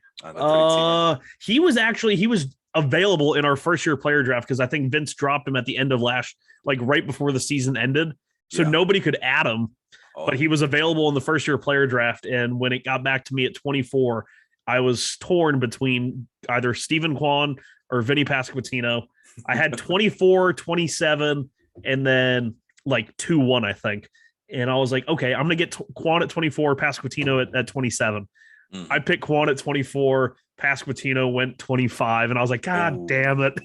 He was available in our first year player draft, because I think Vince dropped him at the end of right before the season ended. So nobody could add him, but he was available in the first year player draft. And when it got back to me at 24, I was torn between either Stephen Kwan or Vinny Pasquantino. I had 24, 27, and then 2-1, I think. And I was like, okay, I'm going to get Kwan at 24, Pasquantino at 27. I picked Kwan at 24, Pasquantino went 25. And I was like, God damn it.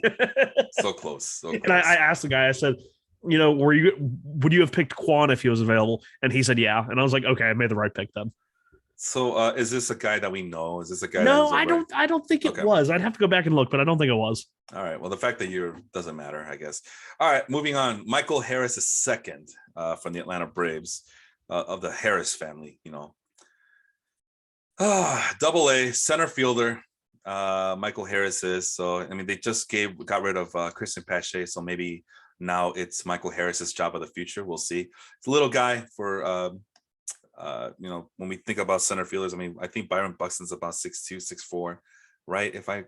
So close. And I asked the guy, I said, would you have picked Kwan if he was available? And he said, yeah. And I was like, okay, I made the right pick then. So is this a guy that we know? Is this a guy No, that is I don't think it Okay. was. I'd have to go back and look, but I don't think it was. All right. Well, the fact that you doesn't matter, I guess. All right. Moving on. Michael Harris is second from the Atlanta Braves of the Harris family. Double A center fielder. Michael Harris is. So I mean, they just got rid of Christian Pache. So maybe now it's Michael Harris's job of the future. We'll see. It's a little guy for when we think about center fielders. I mean, I think Byron Buxton's about 6'2", 6'4", right? If I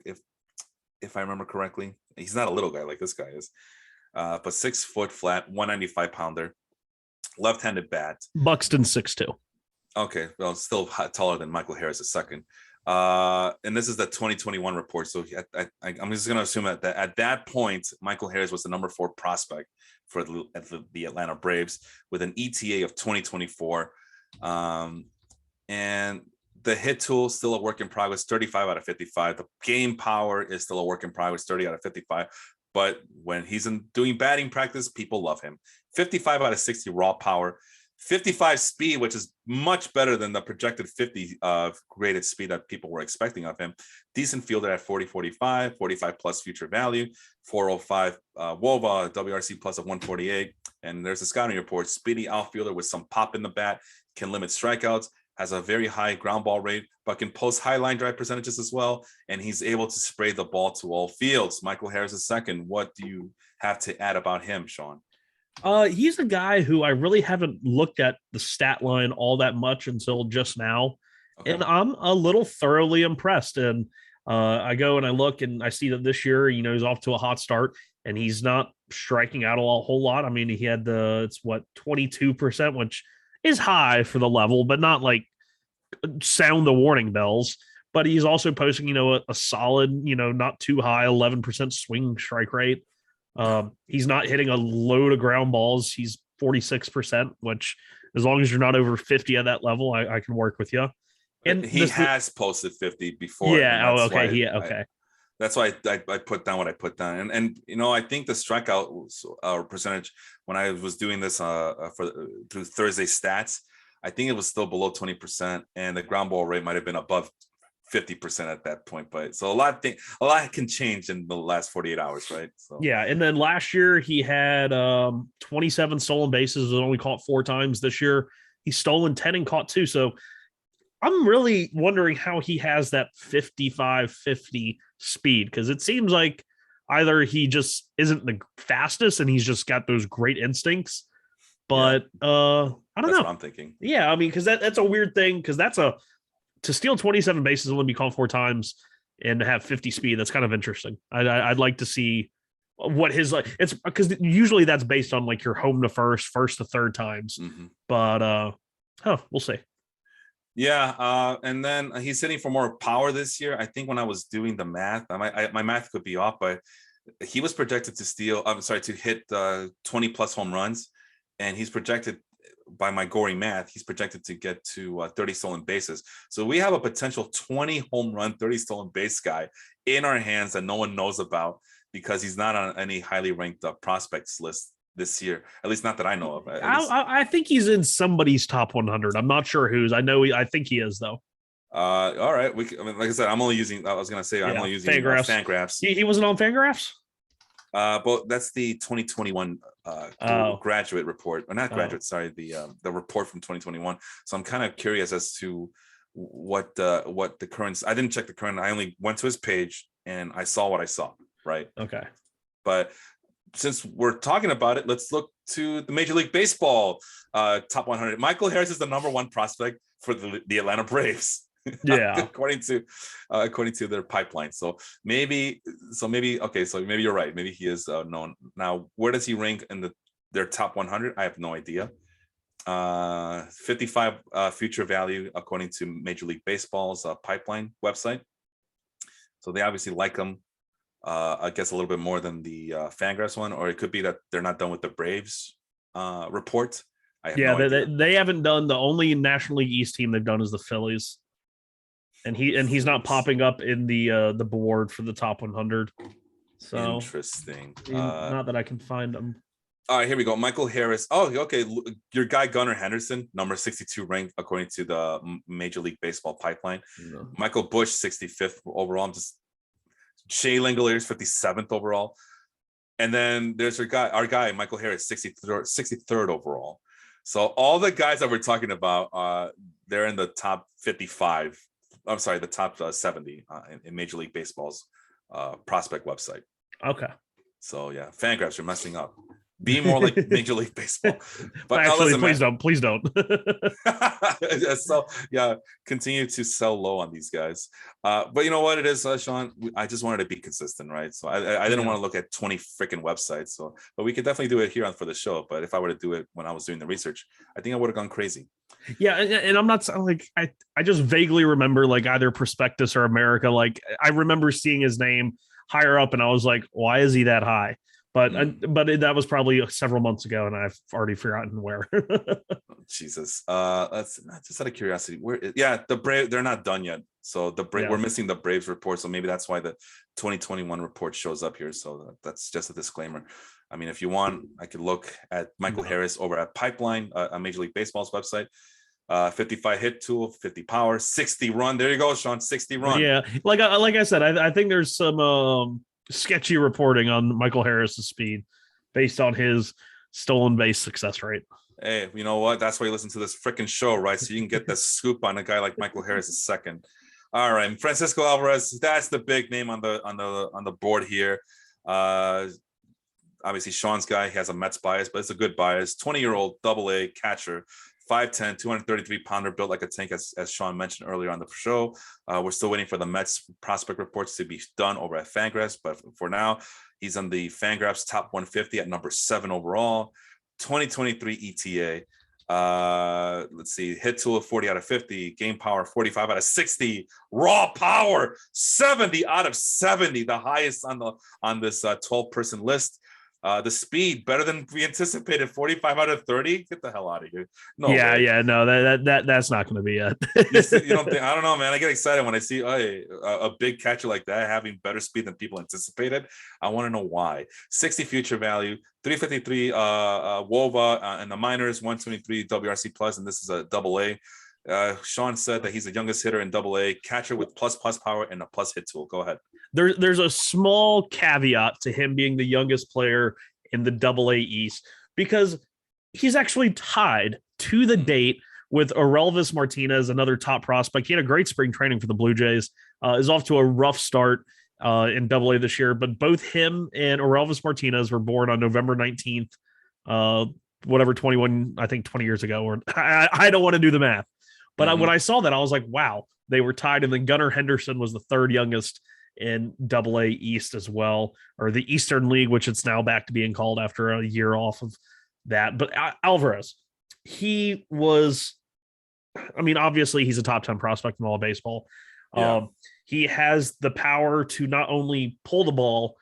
remember correctly, he's not a little guy like this guy is, but 6 foot flat, 195 pounder, left-handed bat. Buxton 6'2". Okay, well, still taller than Michael Harris a second. And this is the 2021 report. So I'm just going to assume that at that point, Michael Harris was the number 4 prospect for the Atlanta Braves with an ETA of 2024. And the hit tool still a work in progress, 35 out of 55. The game power is still a work in progress, 30 out of 55. But when he's doing batting practice, people love him. 55 out of 60 raw power, 55 speed, which is much better than the projected 50 graded speed that people were expecting of him. Decent fielder at 45 plus future value, 405 WOBA, WRC plus of 148. And there's a scouting report, speedy outfielder with some pop in the bat, can limit strikeouts, has a very high ground ball rate, but can post high line drive percentages as well. And he's able to spray the ball to all fields. Michael Harris is second. What do you have to add about him, Sean? He's a guy who I really haven't looked at the stat line all that much until just now. Okay. And I'm a little thoroughly impressed. And I go and I look and I see that this year, he's off to a hot start and he's not striking out a whole lot. I mean, he had 22%, which is high for the level, but not like sound the warning bells. But he's also posting, a solid, not too high, 11% swing strike rate. He's not hitting a load of ground balls. He's 46%, which as long as you're not over 50 at that level, I can work with you. And he has posted 50 before. Yeah. Oh, okay. Okay. That's why I put down what I put down. And I think the strikeout percentage when I was doing this through Thursday stats, I think it was still below 20%, and the ground ball rate might have been above 50% at that point. But so a lot can change in the last 48 hours, right? So yeah. And then last year he had 27 stolen bases and only caught 4 times. This year he's stolen 10 and caught 2. So I'm really wondering how he has that 55-50 speed, because it seems like either he just isn't the fastest and he's just got those great instincts, but I don't know. That's what I'm thinking. Yeah, I mean, because that's a weird thing, because to steal 27 bases and only be called 4 times and have 50 speed, that's kind of interesting. I'd like to see what his it's because usually that's based on like your home to first to third times, but we'll see. Yeah, and then he's hitting for more power this year. I think when I was doing the math, my math could be off, but he was projected to hit 20 plus home runs, and he's projected by my gory math, he's projected to get to 30 stolen bases. So we have a potential 20 home run, 30 stolen base guy in our hands that no one knows about because he's not on any highly ranked prospects list this year, at least not that I know of. I think he's in somebody's top 100. I'm not sure whose. I think he is though. All right. Like I said, I'm only using Fangraphs. He wasn't on Fangraphs. But that's the 2021 graduate report, or not graduate. Sorry, the report from 2021. So I'm kind of curious as to what the current. I didn't check the current. I only went to his page and I saw what I saw. Right. Okay. But since we're talking about it, let's look to the Major League Baseball top 100. Michael Harris is the number 1 prospect for the Atlanta Braves. Yeah, according to their pipeline. So maybe you're right. Maybe he is known. Now, where does he rank in their top 100? I have no idea. 55 future value according to Major League Baseball's pipeline website. So they obviously like him. I guess a little bit more than the Fangraphs one, or it could be that they're not done with the Braves report. They haven't done. The only National League East team they've done is the Phillies, and he's not popping up in the board for the top 100. So interesting. Not that I can find him. All right, here we go. Michael Harris. Oh, okay. Your guy Gunner Henderson, number 62 ranked according to the Major League Baseball pipeline. No. Michael Bush, 65th overall. I'm just Shea Langoliers, 57th overall. And then there's our guy Michael Harris, 63rd overall. So all the guys that we're talking about, they're in the top 55. I'm sorry, the top 70 in Major League Baseball's prospect website. Okay. So yeah, Fangraphs, you're messing up. Be more like Major League Baseball. But actually, listen, please don't. So yeah, continue to sell low on these guys. But you know what it is, Sean? I just wanted to be consistent, right? So I didn't want to look at 20 freaking websites. So, but we could definitely do it here for the show. But if I were to do it when I was doing the research, I think I would have gone crazy. Yeah, and I'm not like I just vaguely remember like either Prospectus or America. Like I remember seeing his name higher up, and I was like, why is he that high? But that was probably several months ago, and I've already forgotten where. Jesus, that's just out of curiosity. The Brave, they're not done yet. So we're missing the Braves report. So maybe that's why the 2021 report shows up here. So that's just a disclaimer. I mean, if you want, I could look at Michael Harris over at Pipeline, a Major League Baseball's website. 55 hit tool, 50 power, 60 run. There you go, Sean. 60 run. Yeah, like I said, I think there's some sketchy reporting on Michael Harris's speed based on his stolen base success rate. Hey, you know what? That's why you listen to this freaking show, right? So you can get the scoop on a guy like Michael Harris second. All right, Francisco Alvarez. That's the big name on the board here. Obviously, Sean's guy, he has a Mets bias, but it's a good bias. 20-year-old AA catcher. 5'10", 233-pounder, built like a tank, as Sean mentioned earlier on the show. We're still waiting for the Mets prospect reports to be done over at Fangraphs, but for now, he's on the Fangraphs top 150 at number 7 overall. 2023 ETA. Let's see, hit tool of 40 out of 50, game power 45 out of 60, raw power 70 out of 70, the highest on this 12-person list. The speed better than we anticipated, 45 out of 30. Get the hell out of here. No way. No, that's not going to be it. You don't think? I don't know, man. I get excited when I see a big catcher like that having better speed than people anticipated. I want to know why. 60 future value, 353 WOBA in the minors, 123 WRC plus, and this is a AA. Sean said that he's the youngest hitter in AA, catcher with plus power and a plus hit tool. Go ahead. There's a small caveat to him being the youngest player in the AA East because he's actually tied to the date with Orelvis Martinez, another top prospect. He had a great spring training for the Blue Jays. Is off to a rough start in AA this year, but both him and Orelvis Martinez were born on November 19th, 21, I think 20 years ago. Or I don't want to do the math. But when I saw that, I was like, wow, they were tied. And then Gunner Henderson was the third youngest in AA East as well, or the Eastern League, which it's now back to being called after a year off of that. But Alvarez, he was, I mean, obviously he's a top 10 prospect in all of baseball. Yeah. He has the power to not only pull the ball,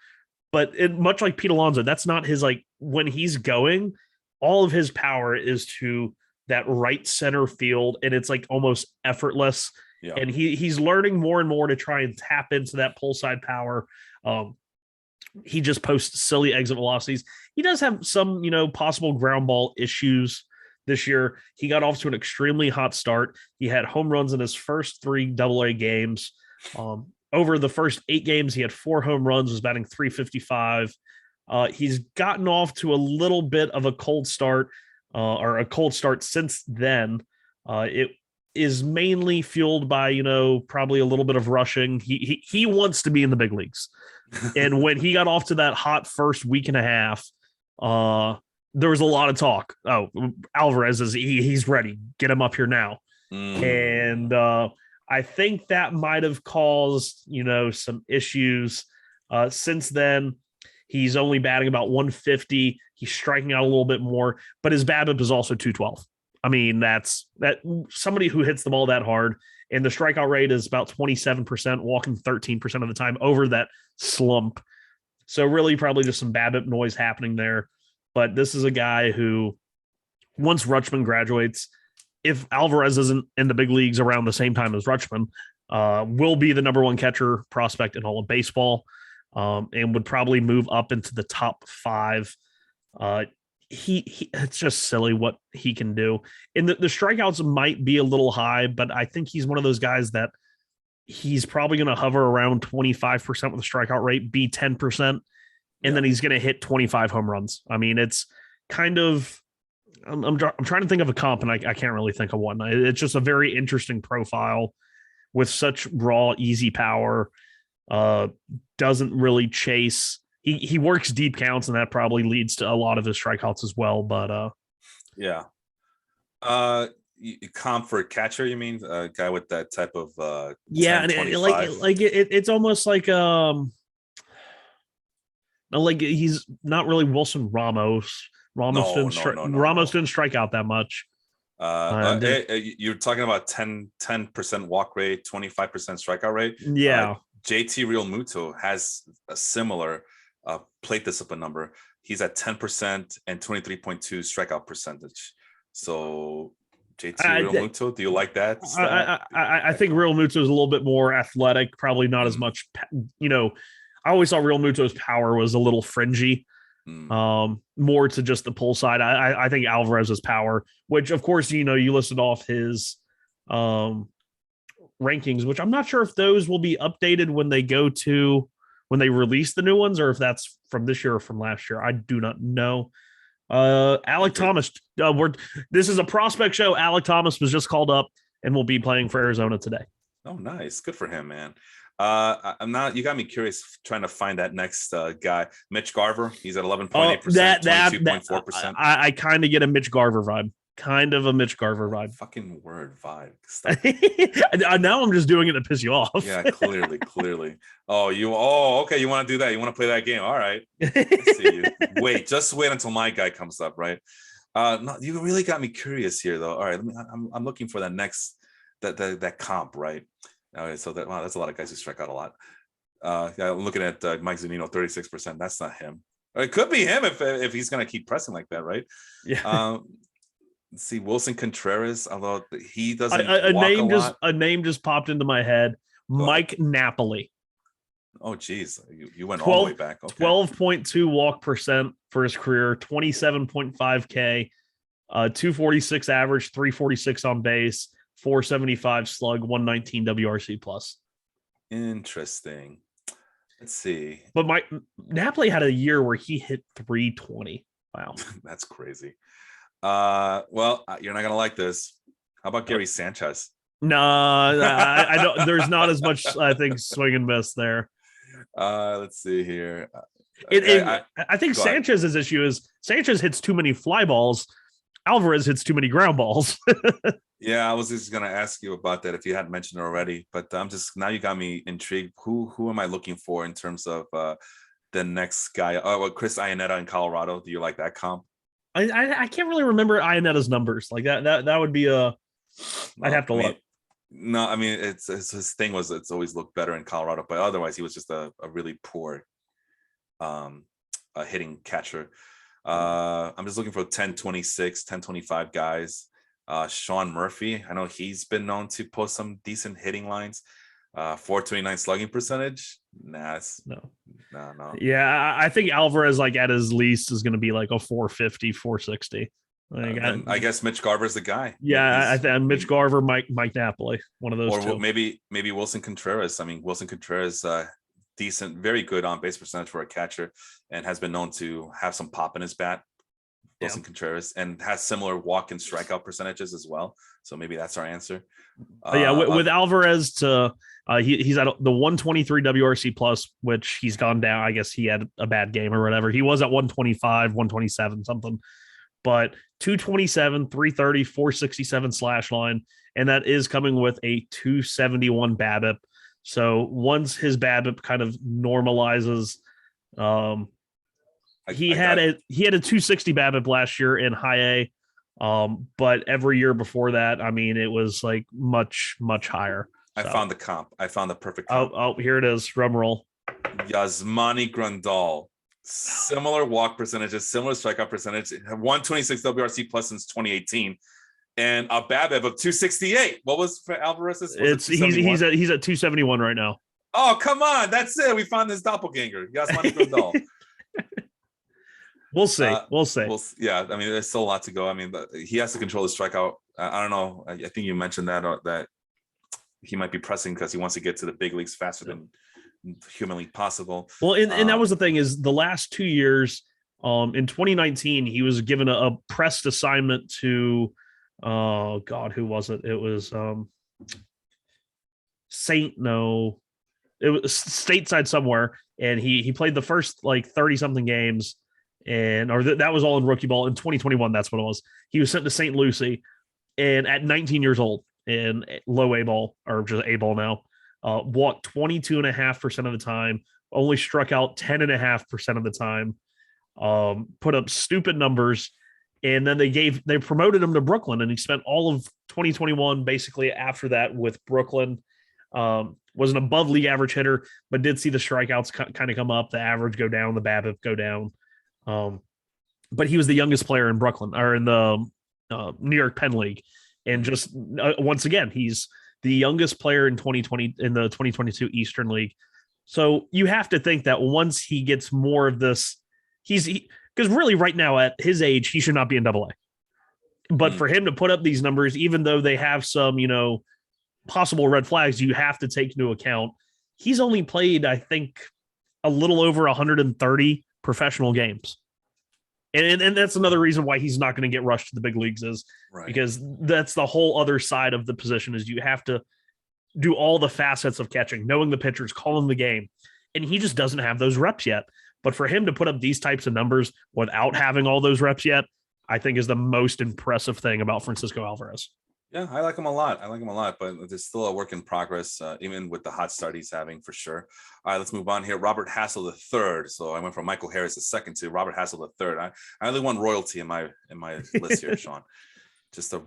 but much like Pete Alonso, that's not his, like when he's going, all of his power is to that right center field. And it's like almost effortless. Yeah. And he's learning more and more to try and tap into that pull side power. He just posts silly exit velocities. He does have some, possible ground ball issues this year. He got off to an extremely hot start. He had home runs in his first 3 AA games. Over the first 8 games, he had 4 home runs, was batting .355. He's gotten off to a little bit of a cold start, or a cold start since then. It is mainly fueled by, probably a little bit of rushing. He wants to be in the big leagues. And when he got off to that hot first week and a half, there was a lot of talk. Oh, Alvarez he's ready. Get him up here now. And I think that might have caused, some issues. Since then, he's only batting about 150. He's striking out a little bit more, but his BABIP is also 212. I mean, that's somebody who hits the ball that hard, and the strikeout rate is about 27%, walking 13% of the time over that slump. So really probably just some BABIP noise happening there. But this is a guy who, once Rutschman graduates, if Alvarez isn't in the big leagues around the same time as Rutschman, will be the number 1 catcher prospect in all of baseball, and would probably move up into the top 5. he it's just silly what he can do. And the strikeouts might be a little high, but I think he's one of those guys that he's probably going to hover around 25% with a strikeout rate, be 10%, and then he's going to hit 25 home runs. I mean, it's kind of I'm trying to think of a comp, and I can't really think of one. It's just a very interesting profile with such raw, easy power. Doesn't really chase. He works deep counts, and that probably leads to a lot of his strikeouts as well. But yeah. Comp for catcher, you mean? A guy with that type of 10, and it's almost like he's not really Wilson Ramos. Ramos didn't strike out that much. You're talking about 10% walk rate, 25% strikeout rate. Yeah. JT Real Muto has a similar plate discipline number. He's at 10% and 23.2 strikeout percentage. So JT Real Muto, do you like that? I think Real Muto is a little bit more athletic, probably not as much. I always thought Real Muto's power was a little fringy. More to just the pull side. I think Alvarez's power, which of course, you listed off his rankings, which I'm not sure if those will be updated when they release the new ones, or if that's from this year or from last year. I do not know. Alec Thomas, this is a prospect show. Alec Thomas was just called up and will be playing for Arizona today. Oh, nice. Good for him, man. You got me curious trying to find that next guy, Mitch Garver. He's at 11.8%, 22.4%. I kind of get a Mitch Garver vibe. Fucking word vibe. Now I'm just doing it to piss you off. Yeah, clearly. Okay. You want to do that? You want to play that game? All right. I see you. Just wait until my guy comes up, right? No, you really got me curious here, though. All right, I'm looking for that next that comp, right? All right, so that's a lot of guys who strike out a lot. I'm looking at Mike Zunino, 36%. That's not him. Or it could be him if he's going to keep pressing like that, right? Yeah. Let's see, Wilson Contreras, although he doesn't a name just popped into my head. Mike Napoli. Oh, geez. You went all the way back. Okay. 12.2 walk percent for his career, 27.5 K, 246 average, 346 on base, 475 slug, 119 WRC plus. Interesting. Let's see. But Napoli had a year where he hit 320. Wow. That's crazy. Well, you're not gonna like this. How about Gary Sanchez? No, I don't. There's not as much, I think, swing and miss there. Let's see here. I think Sanchez's issue is Sanchez hits too many fly balls. Alvarez hits too many ground balls. Yeah, I was just gonna ask you about that if you hadn't mentioned it already, but now you got me intrigued. Who am I looking for in terms of the next guy? Chris Iannetta in Colorado. Do you like that comp? I can't really remember Ianetta's numbers. Like that would be I'd have to look. No, I mean it's his thing was it's always looked better in Colorado, but otherwise he was just a really poor hitting catcher. I'm just looking for 10-26, 10-25 guys. Sean Murphy, I know he's been known to post some decent hitting lines. 429 slugging percentage. No. Yeah, I think Alvarez, like at his least, is going to be like a 450, 460. I guess Mitch Garver's the guy. Yeah, I think Mitch Garver, Mike Napoli, one of those two. Maybe Wilson Contreras. I mean, Wilson Contreras, decent, very good on base percentage for a catcher, and has been known to have some pop in his bat. Wilson Contreras, and has similar walk and strikeout percentages as well. So maybe that's our answer. With Alvarez he's at the 123 WRC plus, which he's gone down. I guess he had a bad game or whatever. He was at 125, 127 something, but 227, 330, 467 slash line, and that is coming with a 271 BABIP. So once his BABIP kind of normalizes, he had a 260 BABIP last year in high A, but every year before that, I mean, it was like much higher. I found the comp. I found the perfect comp. Oh, here it is. Drum roll. Yasmani Grandal. Similar walk percentages, similar strikeout percentage. 126 WRC plus since 2018, and a BABIP of 268. What was for Alvarez's? He's at 271 right now. Oh, come on, that's it. We found this doppelganger, Yasmani Grandal. We'll see. We'll see. Yeah, I mean, there's still a lot to go. I mean, he has to control his strikeout. I don't know. I think you mentioned that he might be pressing because he wants to get to the big leagues faster than humanly possible. Well, and that was the thing is the last 2 years, in 2019, he was given a pressed assignment to, oh God, who was it? It was it was stateside somewhere, and he played the first like 30 something games, that was all in rookie ball. In 2021, that's what it was. He was sent to St. Lucie, and at 19 years old in low A ball, or just A ball now, walked 22.5% of the time, only struck out 10.5% of the time, put up stupid numbers. And then they promoted him to Brooklyn, and he spent all of 2021 basically after that with Brooklyn. Was an above league average hitter, but did see the strikeouts kind of come up, the average go down, the BABIP go down. But he was the youngest player in Brooklyn, or in the New York Penn League. And just once again, he's the youngest player in 2020 in the 2022 Eastern League. So you have to think that once he gets more of this, because really right now at his age, he should not be in AA. But for him to put up these numbers, even though they have some, possible red flags you have to take into account, he's only played, I think, a little over 130 professional games. And that's another reason why he's not going to get rushed to the big leagues, is because that's the whole other side of the position, is you have to do all the facets of catching, knowing the pitchers, calling the game. And he just doesn't have those reps yet. But for him to put up these types of numbers without having all those reps yet, I think is the most impressive thing about Francisco Alvarez. Yeah, I like him a lot. But there's still a work in progress, even with the hot start he's having, for sure. All right, let's move on here. Robert Hassel III. So I went from Michael Harris II to Robert Hassel III. I only want royalty in my list here, Sean. Just the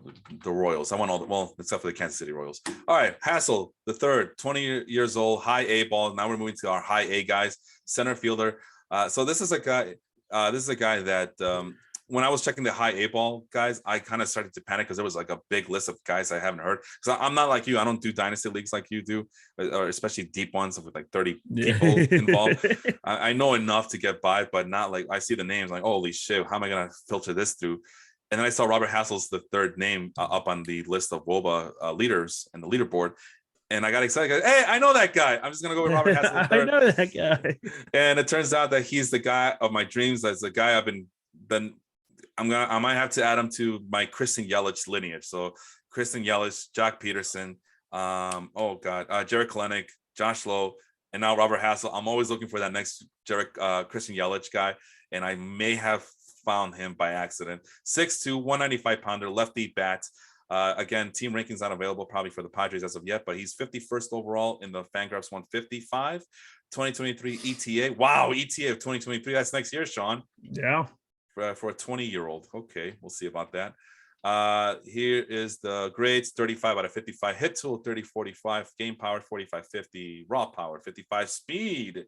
Royals. I want all except for the Kansas City Royals. All right, Hassel III, 20 years old, high A ball. Now we're moving to our high A guys, center fielder. So this is a guy. That. When I was checking the high A ball guys, I kind of started to panic because there was like a big list of guys I haven't heard. Because I'm not like you. I don't do dynasty leagues like you do, or especially deep ones with like 30 people involved. I know enough to get by, but not like I see the names like, holy shit, how am I going to filter this through? And then I saw Robert Hassel's the third name up on the list of WOBA leaders and the leaderboard. And I got excited. Hey, I know that guy. I'm just going to go with Robert Hassel III. I know that guy. And it turns out that he's the guy of my dreams. That's the guy I've been I might have to add him to my Christian Yelich lineage. So Christian Yelich, Jock Peterson, Jared Kelenic, Josh Lowe, and now Robert Hassel. I'm always looking for that next Christian Yelich guy, and I may have found him by accident. 6'2", 195-pounder, lefty bat. Again, team rankings not available probably for the Padres as of yet, but he's 51st overall in the Fangraphs 155. 2023 ETA. Wow, ETA of 2023. That's next year, Sean. Yeah. For a 20-year-old. Okay, we'll see about that. Here is the grades: 35 out of 55, hit tool 30-45, game power 45-50, raw power 55, speed,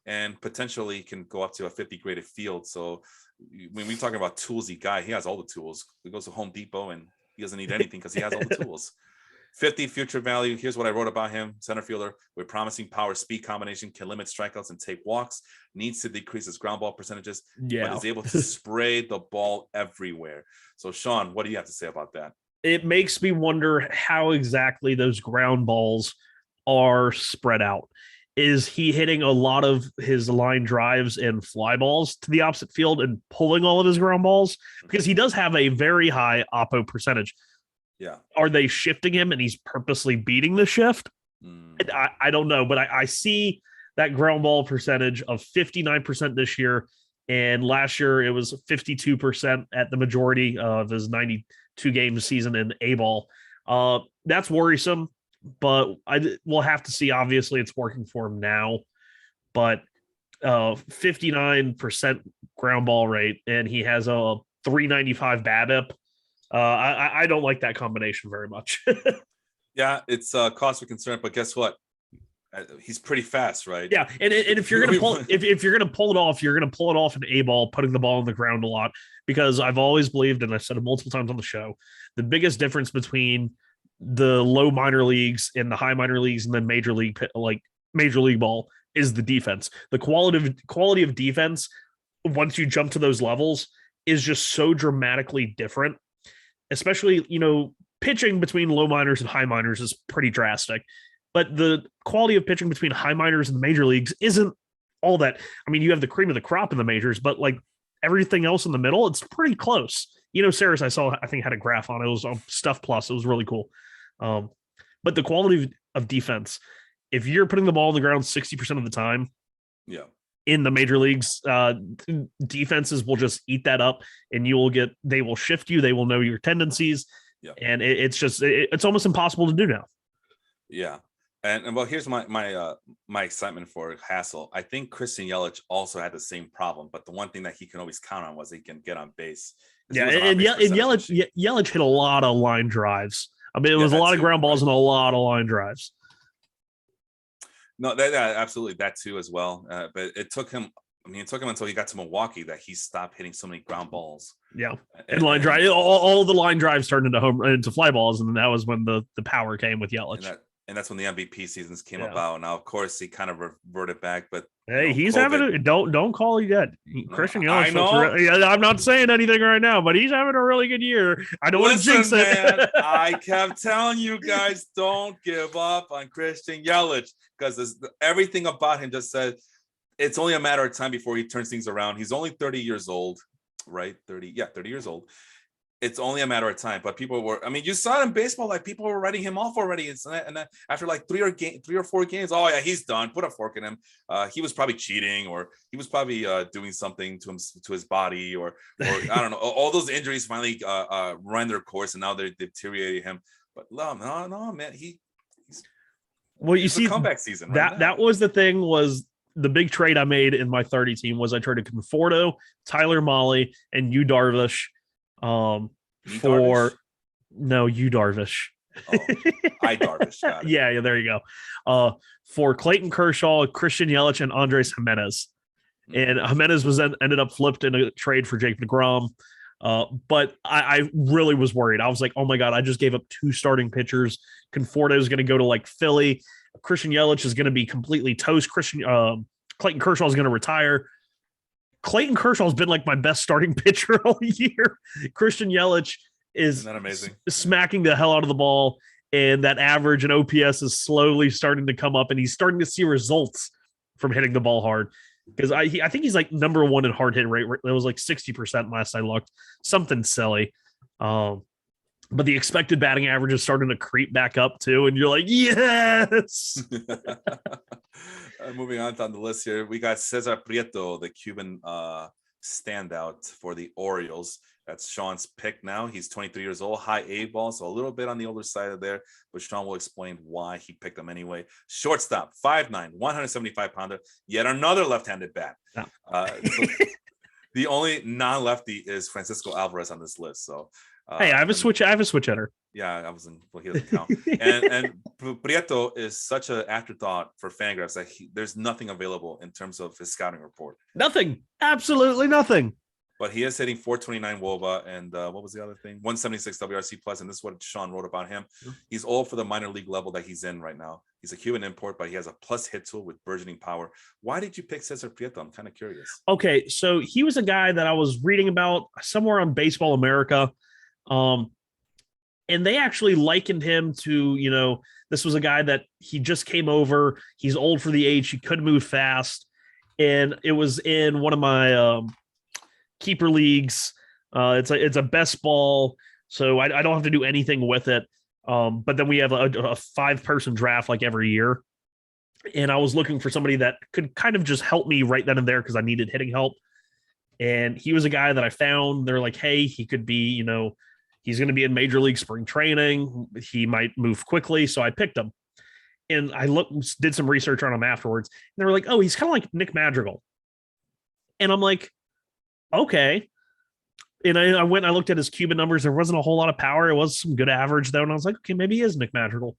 and potentially can go up to a 50 graded field. So when we're talking about toolsy guy, he has all the tools. He goes to Home Depot and he doesn't need anything because he has all the tools. 50 future value. Here's what I wrote about him. Center fielder with promising power speed combination, can limit strikeouts and take walks, needs to decrease his ground ball percentages, but is able to spray the ball everywhere. So Sean, what do you have to say about that? It makes me wonder how exactly those ground balls are spread out. Is he hitting a lot of his line drives and fly balls to the opposite field and pulling all of his ground balls? Because he does have a very high oppo percentage. Yeah. Are they shifting him and he's purposely beating the shift? I don't know, but I see that ground ball percentage of 59% this year. And last year it was 52% at the majority of his 92 game season in A ball. That's worrisome, but we'll have to see. Obviously it's working for him now, but 59% ground ball rate, and he has a 395 BABIP. I don't like that combination very much. Yeah, it's cause for concern, but guess what? He's pretty fast, right? Yeah, and if you're gonna pull if you're gonna pull it off, you're gonna pull it off in A ball, putting the ball on the ground a lot. Because I've always believed, and I've said it multiple times on the show, the biggest difference between the low minor leagues and the high minor leagues and then major league ball is the defense. The quality of defense once you jump to those levels is just so dramatically different, especially, pitching between low minors and high minors is pretty drastic, but the quality of pitching between high minors and the major leagues isn't all that. I mean, you have the cream of the crop in the majors, but like everything else in the middle, it's pretty close. Saris, I think had a graph on it. It was on Stuff Plus. It was really cool. But the quality of defense, if you're putting the ball on the ground 60% of the time, yeah, in the major leagues, defenses will just eat that up, and they will shift you. They will know your tendencies. Yeah. And it's almost impossible to do now. Yeah. And well, here's my excitement for Hassel. I think Christian Yelich also had the same problem, but the one thing that he can always count on was he can get on base. Yeah, and Yelich hit a lot of line drives. I mean, it was a lot of ground balls and a lot of line drives. No, that absolutely, that too as well. But it took him. I mean, it took him until he got to Milwaukee that he stopped hitting so many ground balls. Yeah, and line drive, all the line drives turned into fly balls, and that was when the power came with Yelich. And that's when the MVP seasons came about. Now, of course, he kind of reverted back, but hey, he's having a don't call it yet. Christian Yelich. I know. I'm not saying anything right now, but he's having a really good year. I don't want to jinx it. Man, I kept telling you guys, don't give up on Christian Yelich, because everything about him just said it's only a matter of time before he turns things around. He's only 30 years old, right? 30 years old. It's only a matter of time. But people were, I mean, you saw it in baseball, like people were writing him off already. And then after like three or four games, oh yeah, he's done. Put a fork in him. He was probably cheating, or he was probably doing something to his body, or I don't know. All those injuries finally ran their course, and now they're deteriorating him. But no, man, he's you see, comeback season. That was the thing. Was the big trade I made in my 30 team was I traded Conforto, Tyler Mahle, and Yu Darvish. Yu Darvish. Oh, I Darvish. Got it. Yeah, there you go. For Clayton Kershaw, Christian Yelich, and Andres Jimenez. And Jimenez ended up flipped in a trade for Jake DeGrom. But I really was worried. I was like, oh my God, I just gave up 2 starting pitchers. Conforto is going to go to like Philly. Christian Yelich is going to be completely toast. Clayton Kershaw is going to retire. Clayton Kershaw has been like my best starting pitcher all year. Christian Yelich is smacking the hell out of the ball, and that average and OPS is slowly starting to come up, and he's starting to see results from hitting the ball hard. Because I think he's like number 1 in hard hit rate. It was like 60% last I looked, something silly. But the expected batting average is starting to creep back up too, and you're like, yes. Moving on down the list here, we got Cesar Prieto, the Cuban standout for the Orioles. That's Sean's pick now. He's 23 years old, high A ball, so a little bit on the older side of there, but Sean will explain why he picked him anyway. Shortstop, 5'9", 175-pounder, yet another left-handed bat. Yeah. So the only non-lefty is Francisco Alvarez on this list. So hey, I have a switch hitter. Yeah, he doesn't count. and Prieto is such an afterthought for Fangraphs that there's nothing available in terms of his scouting report. Nothing, absolutely nothing. But he is hitting 429 WOBA, and what was the other thing? 176 WRC plus, and this is what Sean wrote about him. He's all for the minor league level that he's in right now. He's a Cuban import, but he has a plus hit tool with burgeoning power. Why did you pick Cesar Prieto? I'm kind of curious. Okay, so he was a guy that I was reading about somewhere on Baseball America. And they actually likened him to, this was a guy that he just came over. He's old for the age. He could move fast. And it was in one of my keeper leagues. It's a best ball. So I don't have to do anything with it. But then we have a 5-person draft like every year. And I was looking for somebody that could kind of just help me right then and there because I needed hitting help. And he was a guy that I found. They're like, hey, he could be, he's going to be in major league spring training. He might move quickly. So I picked him, and I did some research on him afterwards. And they were like, oh, he's kind of like Nick Madrigal. And I'm like, okay. And I went and I looked at his Cuban numbers. There wasn't a whole lot of power. It was some good average though. And I was like, okay, maybe he is Nick Madrigal.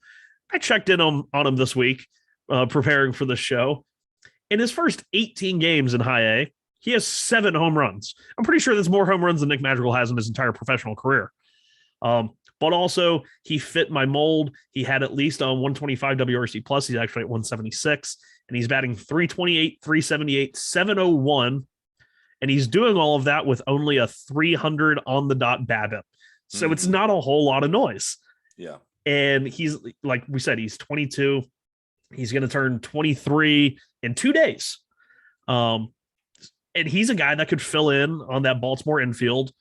I checked in on him this week, preparing for the show. In his first 18 games in high A, he has 7 home runs. I'm pretty sure that's more home runs than Nick Madrigal has in his entire professional career. But also he fit my mold. He had at least on 125 WRC plus. He's actually at 176, and he's batting 328, 378, 701, And he's doing all of that with only a 300 on the dot BABIP. So it's not a whole lot of noise. Yeah. And he's, like we said, he's 22. He's going to turn 23 in 2 days. And he's a guy that could fill in on that Baltimore infield.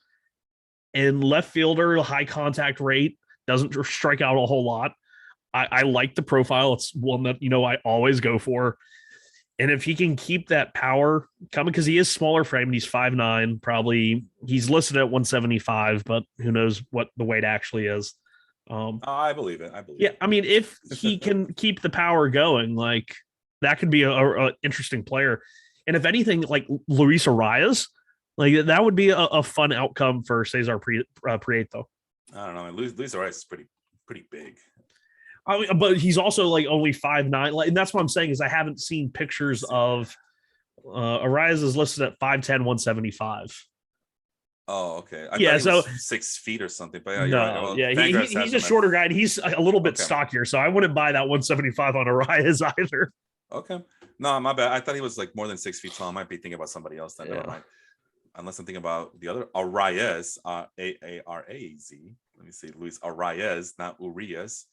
And left fielder, high contact rate, doesn't strike out a whole lot. I like the profile. It's one that, I always go for. And if he can keep that power coming, because he is smaller frame, and he's 5'9", probably he's listed at 175, but who knows what the weight actually is. I believe it. I mean, if he can keep the power going, like that could be a interesting player. And if anything, like Luis Arias, like that would be a fun outcome for Cesar Prieto. I don't know. Luis Arias is pretty big. I mean, but he's also like only 5'9", and that's what I'm saying is I haven't seen pictures of Arias is listed at 5'10", 175. Oh, okay. I yeah, so 6 feet or something. But yeah, no, right. Well, yeah, he's a shorter guy, and he's a little bit stockier, so I wouldn't buy that 175 on Arias either. Okay, no, my bad. I thought he was like more than 6 feet tall. I might be thinking about somebody else. Then never mind. Unless I'm thinking about the other Arias, A-A-R-A-Z. Let me see, Luis Arias, not Urias.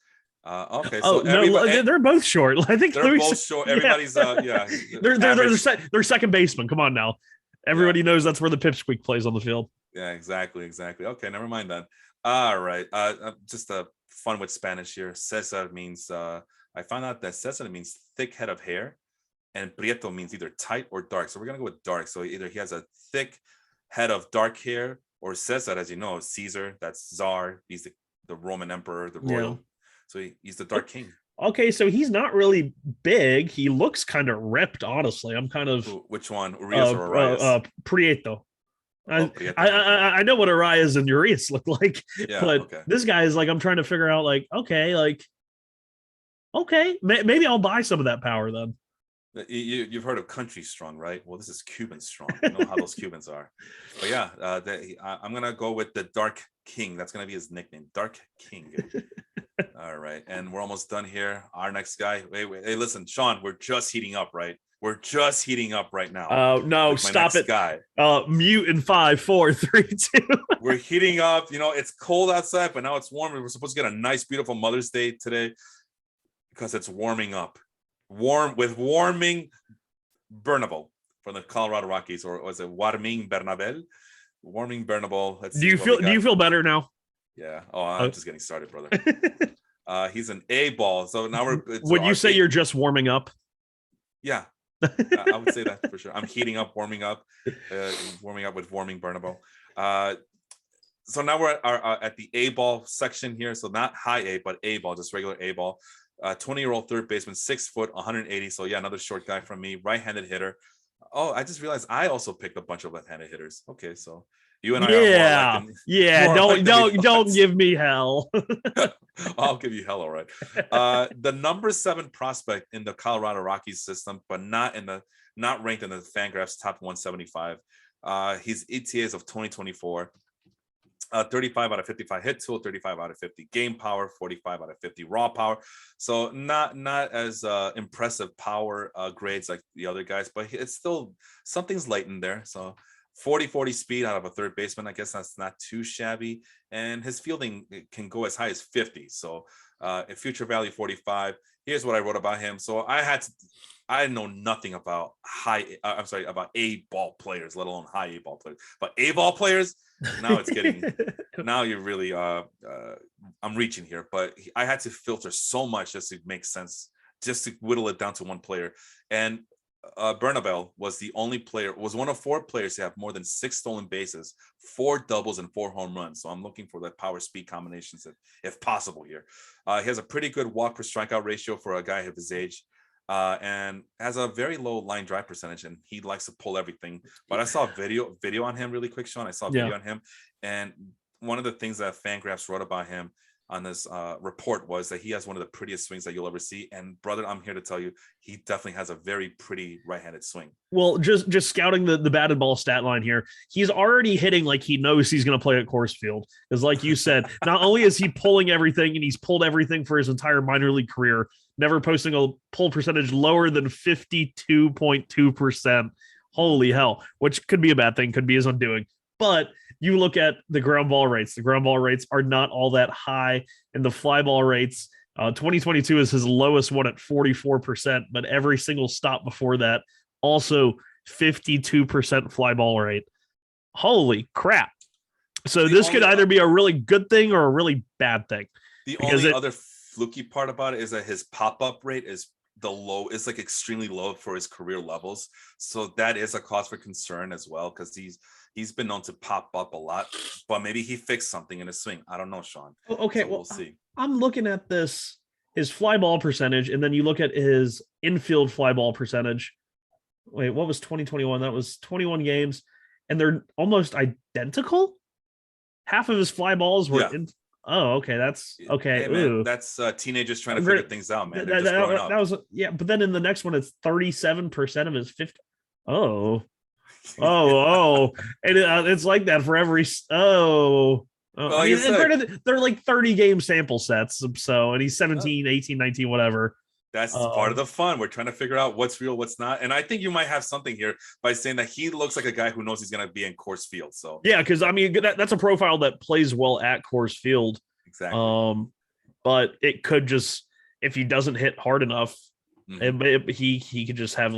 Okay, so they're both short. I think they're both short. Everybody's they're second baseman. Come on now, everybody knows that's where the pipsqueak plays on the field. Yeah, exactly. Okay, never mind then. All right, just a fun with Spanish here. Cesar means I found out that Cesar means thick head of hair, and Prieto means either tight or dark. So we're gonna go with dark. So either he has a thick head of dark hair, or Cesar, as you know, Caesar. That's Czar. He's the Roman emperor, the royal. Yeah. So he's the Dark King. Okay, so he's not really big. He looks kind of ripped, honestly. I'm kind of... Which one? Urias or Arias? Prieto. I know what Arias and Urias look like, but this guy is like, I'm trying to figure out, like, okay, maybe I'll buy some of that power then. You've heard of country strong, right? Well, this is Cuban strong. You know how those Cubans are. But yeah, I'm going to go with the Dark King. That's going to be his nickname, Dark King. All right. And we're almost done here. Our next guy. Wait. Hey, listen, Sean, we're just heating up, right? We're just heating up right now. No, stop it. Guy. Mute in 5, 4, 3, 2. We're heating up. It's cold outside, but now it's warm. We're supposed to get a nice, beautiful Mother's Day today because it's warming up. Warming Bernabel from the Colorado Rockies, or was it Warming Bernabel? Warming Bernabel. Do you feel better now? Yeah. Oh, I'm just getting started, brother. He's an A ball. So now we're. Would you say you're just warming up? Yeah, I would say that for sure. I'm heating up, warming up with Warming Bernabel. So now we're at the A ball section here. So not high A, but A ball, just regular A ball. 20-year-old third baseman, 6 foot, 180. So yeah, another short guy from me, right-handed hitter. Oh, I just realized I also picked a bunch of left-handed hitters. Okay, so you and I are don't give me hell. I'll give you hell, all right. The number 7 prospect in the Colorado Rockies system, but not ranked in the Fangraphs top 175. His ETAs of 2024. 35 out of 55 hit tool, 35 out of 50 game power, 45 out of 50 raw power. So not as impressive power grades like the other guys, but it's still something's light in there. So 40 speed out of a third baseman. I guess that's not too shabby. And his fielding can go as high as 50. So a future value 45. Here's what I wrote about him. So I know nothing about about A ball players, let alone high A ball players. But A ball players, now it's getting, now you're really, I'm reaching here. But I had to filter so much just to make sense, just to whittle it down to one player. And Bernabel was one of 4 players to have more than 6 stolen bases, 4 doubles, and 4 home runs. So I'm looking for the power speed combinations if possible here. He has a pretty good walk per strikeout ratio for a guy of his age. And has a very low line drive percentage, and he likes to pull everything. But I saw a video on him really quick, Sean. I saw a video on him, and one of the things that Fangraphs wrote about him on this report was that he has one of the prettiest swings that you'll ever see. And brother, I'm here to tell you, he definitely has a very pretty right-handed swing. Well, just scouting the batted ball stat line here, he's already hitting like he knows he's going to play at Coors Field. Because like you said, not only is he pulling everything, and he's pulled everything for his entire minor league career, never posting a pull percentage lower than 52.2%. Holy hell, which could be a bad thing, could be his undoing. But you look at the ground ball rates. The ground ball rates are not all that high, and the fly ball rates. 2022 is his lowest one at 44%, but every single stop before that also 52% fly ball rate. Holy crap. So this could either be a really good thing or a really bad thing. The only other fluky part about it is that his pop-up rate is it's like extremely low for his career levels. So that is a cause for concern as well, because he's been known to pop up a lot, but maybe he fixed something in his swing. I don't know, Sean. Okay, so we'll see. I'm looking at his fly ball percentage, and then you look at his infield fly ball percentage. Wait, what was 2021? That was 21 games, and they're almost identical. Half of his fly balls were in. Oh, okay. That's okay. Hey, man, that's teenagers trying to figure things out, man. That was but then in the next one, it's 37% of his 50. Oh, and it's like that for every. Well, I mean, they're like 30 game sample sets. So, and he's 17, 18, 19, whatever. That's part of the fun. We're trying to figure out what's real, what's not. And I think you might have something here by saying that he looks like a guy who knows he's going to be in Coors Field. So yeah, because I mean that's a profile that plays well at Coors Field. Exactly. But it could just, if he doesn't hit hard enough, he could just have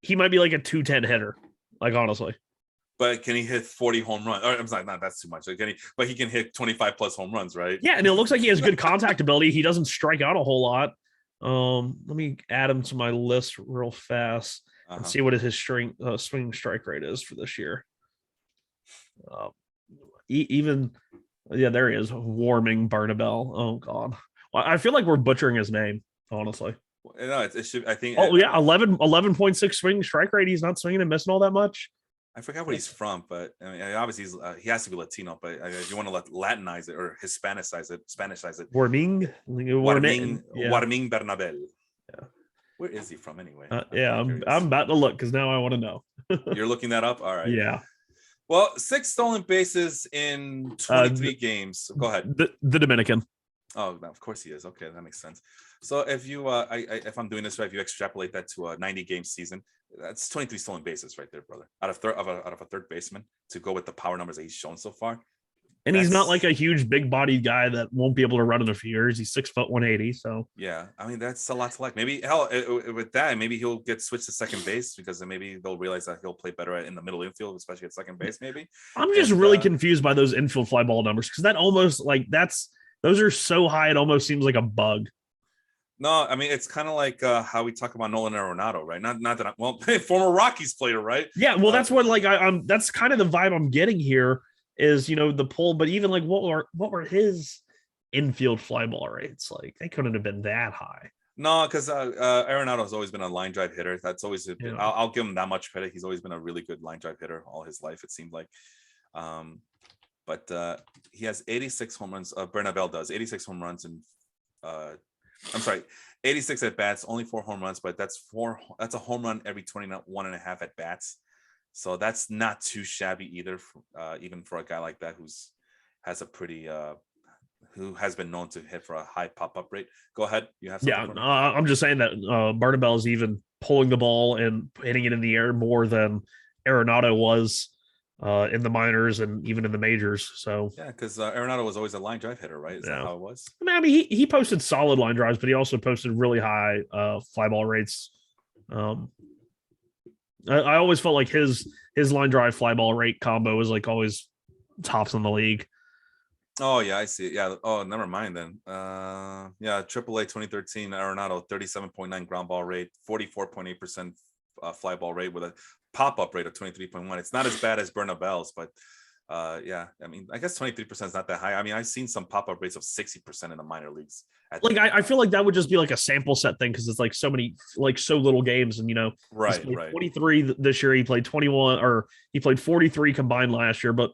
he might be like a 210 hitter. Like honestly. But can he hit 40 home runs? Or, I'm sorry, not that's too much. But he can hit 25 plus home runs, right? Yeah, and it looks like he has good contact ability. He doesn't strike out a whole lot. Let me add him to my list real fast and see what his swing strike rate is for this year. There he is, Warming Barnabel. Oh God, well, I feel like we're butchering his name, honestly. No, it should. I think. 11.6 swing strike rate. He's not swinging and missing all that much. I forgot where he's from, but I mean, obviously he has to be Latino. But if you want to Latinize it or Hispanicize it, Warming Bernabel. Yeah. Where is he from anyway? I'm about to look because now I want to know. You're looking that up? All right. Yeah. Well, 6 stolen bases in 23 games. Go ahead. The Dominican. Oh, of course he is. Okay, that makes sense. So if you, if I'm doing this right, if you extrapolate that to a 90-game season, that's 23 stolen bases right there, brother. Out of a third baseman to go with the power numbers that he's shown so far. And he's not like a huge, big-bodied guy that won't be able to run in a few years. He's 6 foot 180. So yeah, I mean that's a lot to like. Maybe with that, maybe he'll get switched to second base because then maybe they'll realize that he'll play better in the middle infield, especially at second base. Maybe I'm just really confused by those infield fly ball numbers because that almost those are so high it almost seems like a bug. No, I mean it's kind of like how we talk about Nolan Arenado, right? Not that former Rockies player, right? Yeah, well, that's what I'm. That's kind of the vibe I'm getting here. Is the pull, but even like what were his infield fly ball rates? Like they couldn't have been that high. No, because Arenado has always been a line drive hitter. That's always I'll give him that much credit. He's always been a really good line drive hitter all his life. It seemed like, but he has 86 home runs. Bernabel does 86 home runs and 86 at bats, only 4 home runs, but that's a home run every 21 and a half at bats. So that's not too shabby either, even for a guy like that who has been known to hit for a high pop-up rate. Go ahead. You have something. Yeah, I'm just saying that Barnabel is even pulling the ball and hitting it in the air more than Arenado was in the minors and even in the majors. So yeah, because Arenado was always a line drive hitter, right? Is that how it was? I mean, he posted solid line drives, but he also posted really high fly ball rates. I always felt like his line drive fly ball rate combo was like always tops in the league. Oh yeah, I see it. Yeah. Oh, never mind then. AAA 2013 Arenado 37.9 ground ball rate, 44.8% fly ball rate with a pop-up rate of 23.1. It's not as bad as Bernabel's, but I mean, I guess 23% is not that high. I mean, I've seen some pop-up rates of 60% in the minor leagues. I feel like that would just be like a sample set thing because it's like so many, like so little games, and right. 23 this year. He played 21, or he played 43 combined last year. But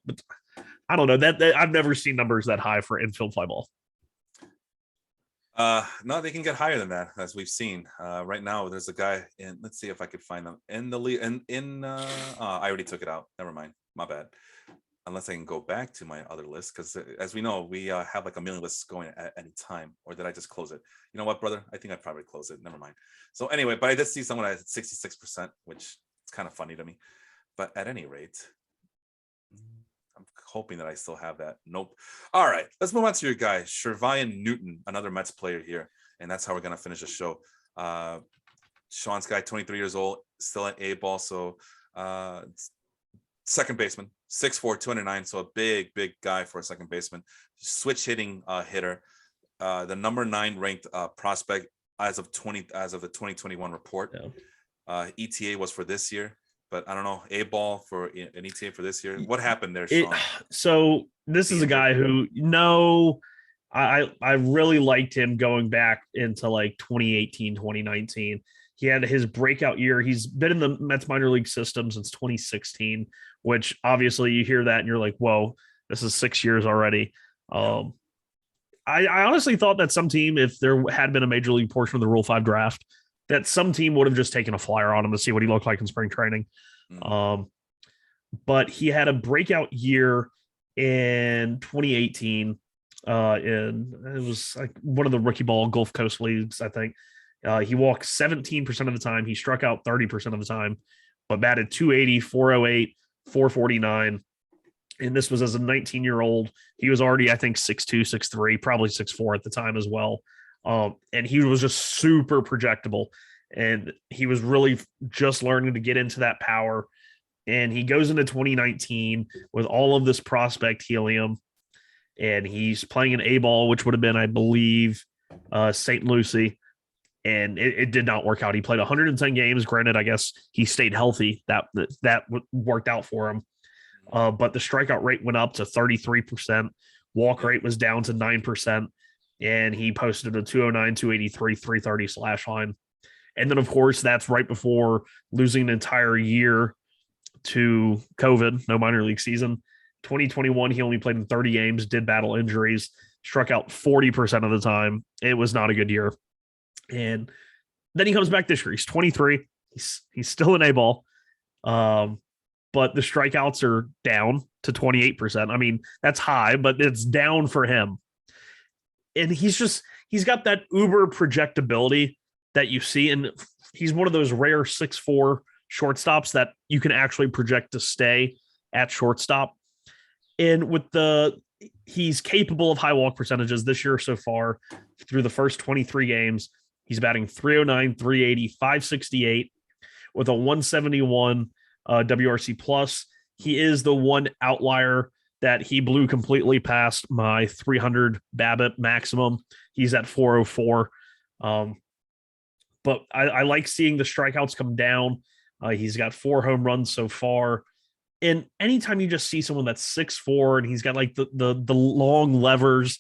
I don't know that I've never seen numbers that high for infield fly ball. No, they can get higher than that, as we've seen. Right now, there's a guy in. Let's see if I could find them in the league. I already took it out. Never mind. My bad. Unless I can go back to my other list, because as we know, we have like a million lists going at any time. Or did I just close it? You know what, brother? I think I probably closed it. Never mind. So anyway, but I did see someone at 66%, which It's kind of funny to me. But at any rate, I'm hoping that I still have that. Nope. All right, let's move on to your guy, Shervyen Newton, another Mets player here, and that's how we're gonna finish the show. Sean's guy, 23 years old, still at A ball, so second baseman, 6'4", 209, so a big guy for a second baseman. Switch hitting hitter, the number 9 ranked prospect as of the 2021 report. ETA was for this year. But I don't know, A ball for an ETA for this year. What happened there, Sean? So this is a guy who, I really liked him going back into like 2018, 2019. He had his breakout year. He's been in the Mets minor league system since 2016, which obviously you hear that and you're like, whoa, this is 6 years already. I honestly thought that some team, if there had been a major league portion of the Rule 5 draft, that some team would have just taken a flyer on him to see what he looked like in spring training. But he had a breakout year in 2018. And it was like one of the rookie ball Gulf Coast leagues, I think. He walked 17% of the time. He struck out 30% of the time, but batted 280, 408, 449. And this was as a 19-year-old. He was already, I think, 6'2", 6'3", probably 6'4" at the time as well. And he was just super projectable, and he was really just learning to get into that power. And he goes into 2019 with all of this prospect helium, and he's playing an A ball, which would have been, I believe, St. Lucie, and it did not work out. He played 110 games. Granted, I guess he stayed healthy. That worked out for him. But the strikeout rate went up to 33%. Walk rate was down to 9%. And he posted a 209, 283, 330 slash line. And then, of course, that's right before losing an entire year to COVID, no minor league season. 2021, he only played in 30 games, did battle injuries, struck out 40% of the time. It was not a good year. And then he comes back this year. He's 23. He's still an A-ball. But the strikeouts are down to 28%. I mean, that's high, but it's down for him. And he's got that uber projectability that you see. And he's one of those rare 6'4" shortstops that you can actually project to stay at shortstop. And he's capable of high walk percentages this year so far through the first 23 games. He's batting 309, 380, 568 with a 171 WRC plus. He is the one outlier that he blew completely past my 300 BABIP maximum. He's at 404. But I like seeing the strikeouts come down. He's got 4 home runs so far. And anytime you just see someone that's 6'4" and he's got like the long levers,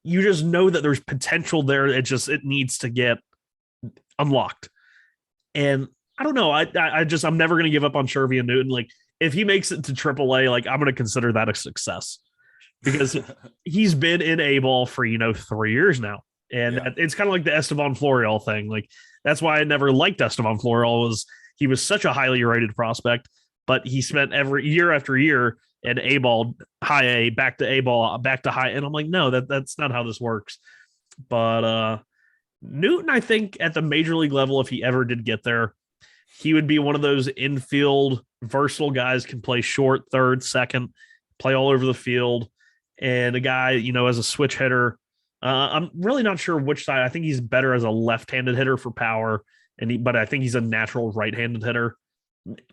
you just know that there's potential there. It needs to get unlocked. And I don't know. I'm never going to give up on Shervyen Newton. Like, if he makes it to AAA, like, I'm going to consider that a success because he's been in A ball for 3 years now, and it's kind of like the Esteban Florial thing. Like, that's why I never liked Esteban Florial. He was such a highly rated prospect, but he spent every year after year in A ball, high A, back to A ball, back to high, and I'm like, no, that's not how this works. But Newton, I think at the major league level, if he ever did get there, he would be one of those infield versatile guys, can play short, third, second, play all over the field. And a guy, as a switch hitter, I'm really not sure which side. I think he's better as a left-handed hitter for power, but I think he's a natural right-handed hitter.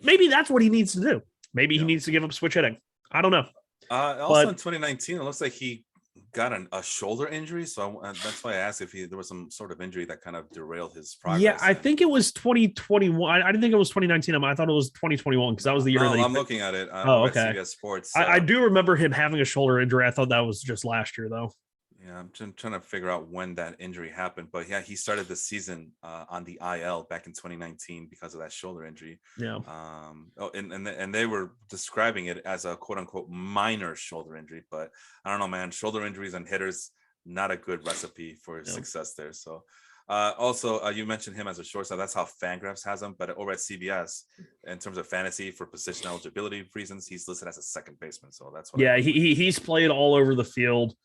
Maybe that's what he needs to do. Maybe he needs to give up switch hitting. I don't know. Also in 2019, it looks like he got a shoulder injury, so that's why I asked if there was some sort of injury that kind of derailed his progress. Yeah, I think it was 2021. I didn't think it was 2019. I thought it was 2021 because that was the year that I'm looking at it. Okay. CBS Sports. I do remember him having a shoulder injury. I thought that was just last year, though. Yeah, I'm trying to figure out when that injury happened, but yeah, he started the season on the IL back in 2019 because of that shoulder injury. Yeah. And they were describing it as a quote unquote minor shoulder injury, but I don't know, man. Shoulder injuries and hitters, not a good recipe for success there. So, also, you mentioned him as a shortstop. That's how Fangraphs has him, but over at CBS, in terms of fantasy for position eligibility reasons, he's listed as a second baseman. So that's what. He's played all over the field.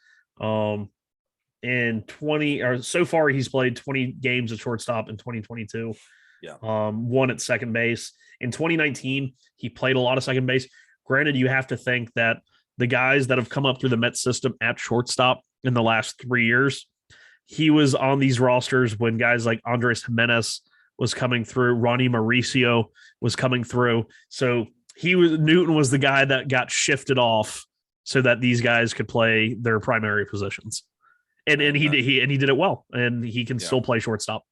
In 20 or so far, he's played 20 games at shortstop in 2022. Yeah. One at second base. In 2019, he played a lot of second base. Granted, you have to think that the guys that have come up through the Mets system at shortstop in the last 3 years, he was on these rosters when guys like Andres Jimenez was coming through, Ronnie Mauricio was coming through. So Newton was the guy that got shifted off so that these guys could play their primary positions. And he did it well, and he can still play shortstop.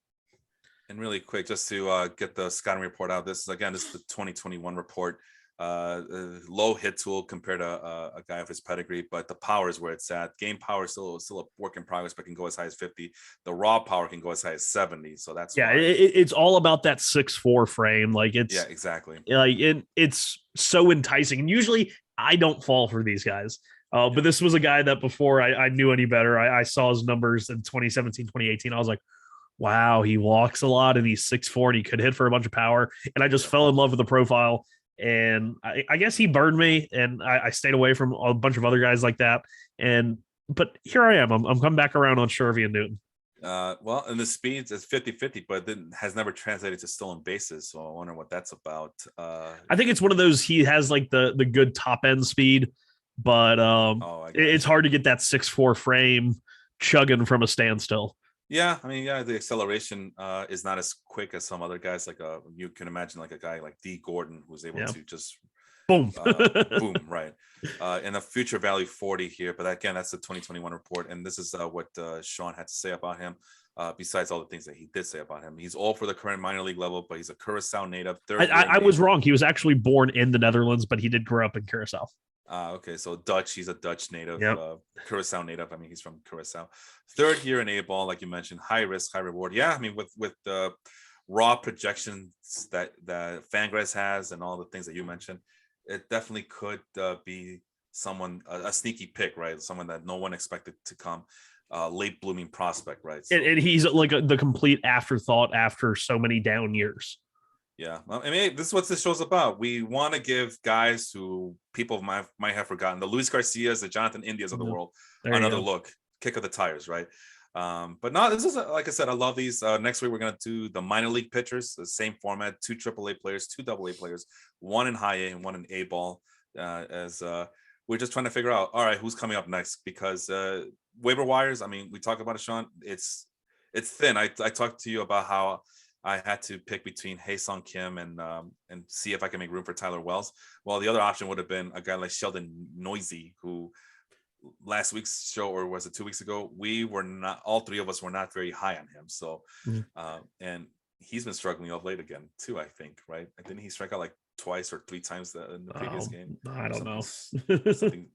And really quick, just to get the scouting report out. This is the 2021 report. Low hit tool compared to a guy of his pedigree, but the power is where it's at. Game power is still a work in progress, but can go as high as 50. The raw power can go as high as 70. So that's it's all about that 6'4" frame. Like exactly. Like it's so enticing, and usually I don't fall for these guys. But this was a guy that before I knew any better, I saw his numbers in 2017, 2018. I was like, wow, he walks a lot and he's 6'4" and he could hit for a bunch of power. And I just fell in love with the profile. And I guess he burned me, and I stayed away from a bunch of other guys like that. But here I am. I'm coming back around on Shervy and Newton. Well, and the speeds is 50-50, but it has never translated to stolen bases. So I wonder what that's about. I think it's one of those, he has like the good top end speed, but it's hard to get that 6'4" frame chugging from a standstill. Yeah, I mean, the acceleration is not as quick as some other guys. Like you can imagine, like a guy like D. Gordon, who's able to just boom, boom, right. And a future value 40 here, but again, that's the 2021 report, and this is what Sean had to say about him. Besides all the things that he did say about him, he's all for the current minor league level, but he's a Curacao native. I was wrong. He was actually born in the Netherlands, but he did grow up in Curacao. Okay, so Dutch, he's a Dutch native, Curacao native. I mean, he's from Curacao. Third year in A-ball, like you mentioned, high risk, high reward. Yeah, I mean, with the raw projections that Fangraphs has and all the things that you mentioned, it definitely could be someone, a sneaky pick, right? Someone that no one expected to come, late blooming prospect, right? So, and he's like the complete afterthought after so many down years. Yeah, well, I mean, this is what this show's about. We want to give guys who people might have forgotten, the Luis Garcias, the Jonathan Indias of the world, another look, kick of the tires, right? But no, this is, like I said, I love these. Next week, we're going to do the minor league pitchers, the same format, 2 AAA players, 2 AA players, 1 in high A and 1 in A ball, as we're just trying to figure out, all right, who's coming up next? Because waiver wires, I mean, we talk about it, Sean, it's thin. I talked to you about how I had to pick between Hae-Sung Kim and see if I can make room for Tyler Wells. Well, the other option would have been a guy like Sheldon Noisy, who last week's show, or was it 2 weeks ago, we were not, all three of us were not very high on him. So, and he's been struggling of late again too, I think, right? Didn't he strike out like twice or 3 times in the previous game? I don't know.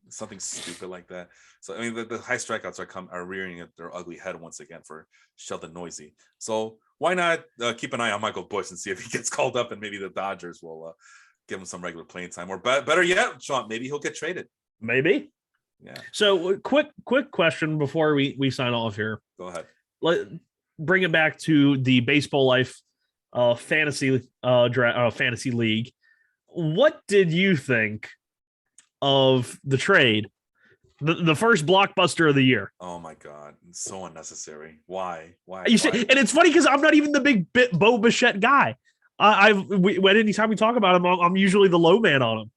something stupid like that. So, I mean, the high strikeouts are rearing their ugly head once again for Sheldon Noisy. So why not keep an eye on Michael Busch and see if he gets called up, and maybe the Dodgers will give him some regular playing time, or better yet, Sean, maybe he'll get traded. Maybe. Yeah. So quick question before we sign off here. Go ahead. Bring it back to the Baseball Life fantasy league. What did you think of the trade? The first blockbuster of the year. Oh my God, it's so unnecessary. Why? And it's funny because I'm not even the big Bo Bichette guy. Anytime we talk about him, I'm usually the low man on him.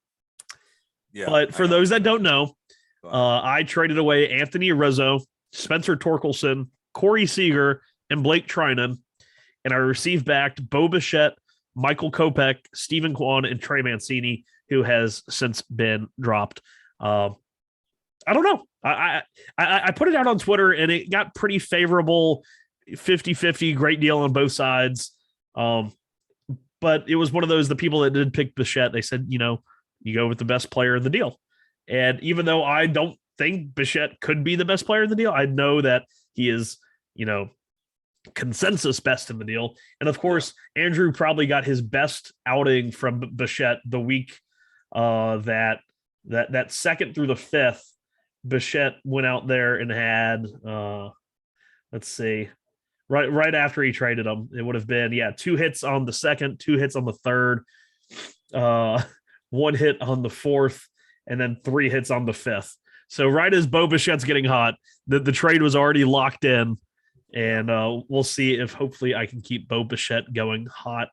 Yeah. But for those that don't know, I traded away Anthony Rizzo, Spencer Torkelson, Corey Seager, and Blake Trinan, and I received back Bo Bichette, Michael Kopech, Stephen Kwan, and Trey Mancini, who has since been dropped. I don't know. I put it out on Twitter, and it got pretty favorable, 50-50, great deal on both sides. But it was one of those, the people that did pick Bichette, they said, you go with the best player in the deal. And even though I don't think Bichette could be the best player in the deal, I know that he is, consensus best in the deal. And of course, Andrew probably got his best outing from Bichette the week that second through the fifth. Bichette went out there and had, let's see, right after he traded him, it would have been, 2 hits on the second, 2 hits on the third, 1 hit on the fourth, and then 3 hits on the fifth. So right as Bo Bichette's getting hot, the trade was already locked in, and we'll see if hopefully I can keep Bo Bichette going hot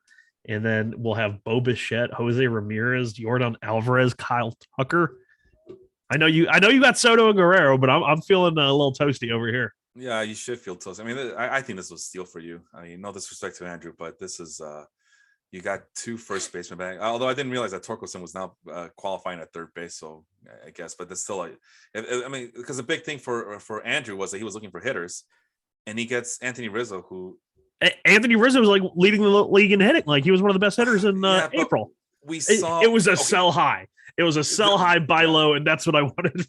And then we'll have Bo Bichette, Jose Ramirez, Jordan Alvarez, Kyle Tucker. I know you got Soto and Guerrero, but I'm feeling a little toasty over here. Yeah, you should feel toast. I mean, I think this was steal for you. I mean, no disrespect to Andrew, but this is you got 2 first basemen back. Although I didn't realize that Torkelson was now qualifying at third base, so I guess. But that's still I mean, because the big thing for Andrew was that he was looking for hitters, and he gets Anthony Rizzo, who Anthony Rizzo was like leading the league in hitting. Like he was one of the best hitters in April. We saw it was a sell high. It was a sell high, buy low, and that's what I wanted.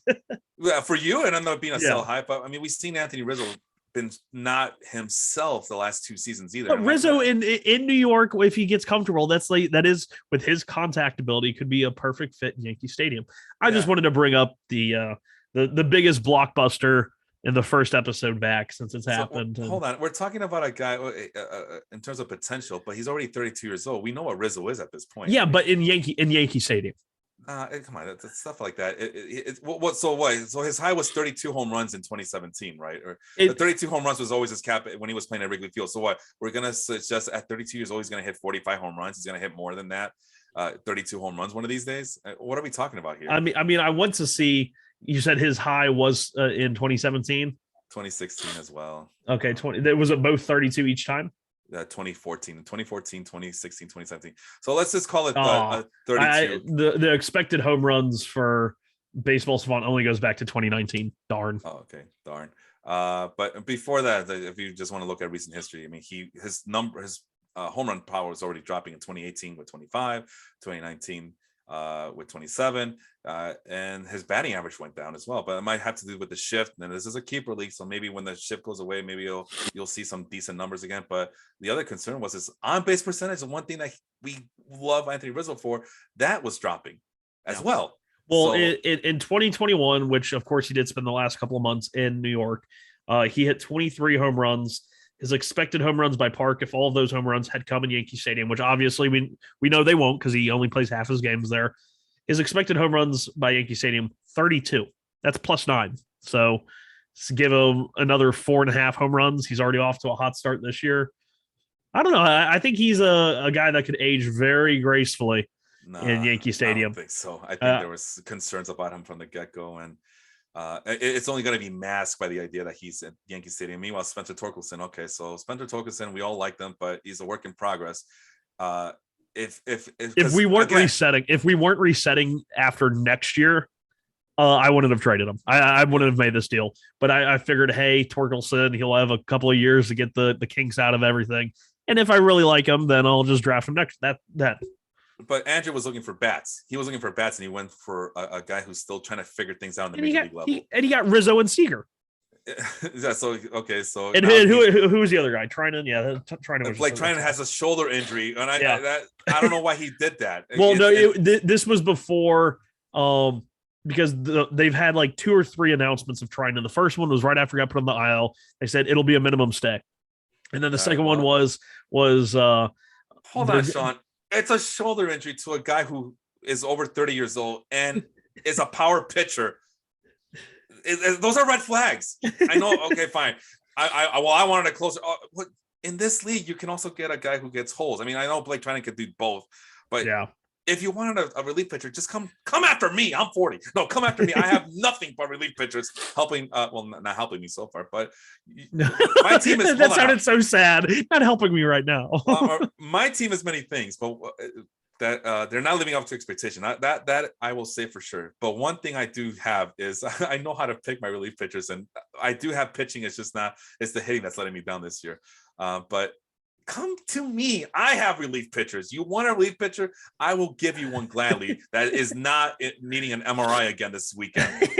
Yeah, for you, it ended up being a sell high. But I mean, we've seen Anthony Rizzo been not himself the last 2 seasons either. But Rizzo in New York, if he gets comfortable, that is with his contact ability, could be a perfect fit in Yankee Stadium. I just wanted to bring up the biggest blockbuster in the first episode back since it's happened. Hold on, we're talking about a guy in terms of potential, but he's already 32 years old. We know what Rizzo is at this point. Yeah, but in Yankee Stadium. Come on, that's stuff like that. So his high was 32 home runs in 2017, right? Or 32 home runs was always his cap when he was playing at Wrigley Field. So what? We're gonna suggest at 32 years old he's gonna hit 45 home runs. He's gonna hit more than that. 32 home runs one of these days. What are we talking about here? I mean, I want to see. You said his high was in 2017, 2016 as well. Okay, was it both 32 each time? 2014, 2016, 2017. So let's just call it 32. The expected home runs for Baseball Savant only goes back to 2019. Darn. Oh, okay. Darn. But before that, if you just want to look at recent history, I mean, his home run power was already dropping in 2018 with 25, 2019 with 27, and his batting average went down as well. But it might have to do with the shift. And this is a keeper league, so maybe when the shift goes away, maybe you'll see some decent numbers again. But the other concern was his on-base percentage, and one thing that we love Anthony Rizzo for, that was dropping as well. Well, so, in 2021, which of course he did spend the last couple of months in New York, he hit 23 home runs. His expected home runs by park, if all of those home runs had come in Yankee Stadium, which obviously we know they won't because he only plays half his games there. His expected home runs by Yankee Stadium, 32. That's +9. So give him another 4.5 home runs. He's already off to a hot start this year. I don't know. I think he's a guy that could age very gracefully in Yankee Stadium. I don't think so. I think there was concerns about him from the get-go, and it's only going to be masked by the idea that he's at Yankee Stadium. Meanwhile, Spencer Torkelson. Okay, so Spencer Torkelson, we all like them, but he's a work in progress. If we weren't resetting after next year, I wouldn't have traded him. I wouldn't have made this deal. But I figured, hey, Torkelson, he'll have a couple of years to get the kinks out of everything. And if I really like him, then I'll just draft him next. That. But Andrew was looking for bats. He was looking for bats, and he went for a guy who's still trying to figure things out on the major league level. And he got Rizzo and Seager. Yeah, so okay, so and who was the other guy? Trinan, yeah, Trinan. Blake Trinan has a shoulder injury, and I don't know why he did that. Well, this was before, because they've had like 2 or 3 announcements of Trinan. The first one was right after he got put on the IL. They said it'll be a minimum stay, and then the second one was hold on, Sean. It's a shoulder injury to a guy who is over 30 years old and is a power pitcher. Those are red flags. I know. Okay, fine. I wanted a closer. In this league, you can also get a guy who gets holes. I mean, I know Blake Trinan could do both, but if you wanted a relief pitcher, just come after me. I'm 40. No, come after me. I have nothing but relief pitchers helping. Well, not helping me so far, but my team is. That sounded so sad. Not helping me right now. My team is many things, but that they're not living up to expectation. That I will say for sure. But one thing I do have is I know how to pick my relief pitchers, and I do have pitching. It's just not. It's the hitting that's letting me down this year. But come to me. I have relief pitchers. You want a relief pitcher? I will give you one gladly. That is not needing an MRI again this weekend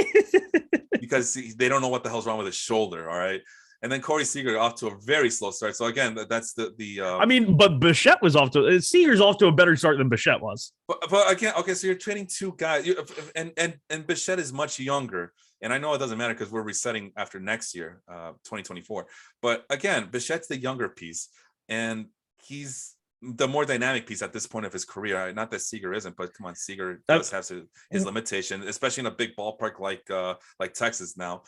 because they don't know what the hell's wrong with his shoulder. All right. And then Corey Seager off to a very slow start. So again, that's the. I mean, but Bichette was off to Seager's off to a better start than Bichette was. But again, okay, so you're trading 2 guys, and Bichette is much younger. And I know it doesn't matter because we're resetting after next year, 2024. But again, Bichette's the younger piece. And he's the more dynamic piece at this point of his career. Not that Seager isn't, but come on, Seager does have his limitation, especially in a big ballpark like Texas now.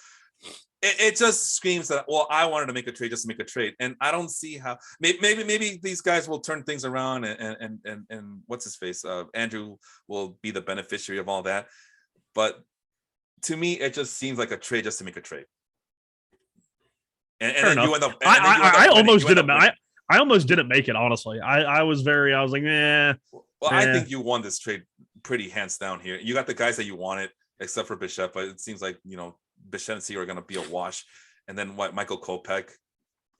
it just screams that, well, I wanted to make a trade just to make a trade, and I don't see how. Maybe these guys will turn things around, and what's his face, Andrew will be the beneficiary of all that. But to me, it just seems like a trade just to make a trade. And then you end up. I almost didn't. I almost didn't make it, honestly. I was like, eh. Well, I think you won this trade pretty hands down here. You got the guys that you wanted, except for Bichette, but it seems like, Bichette and C are going to be a wash. And then Michael Kopech.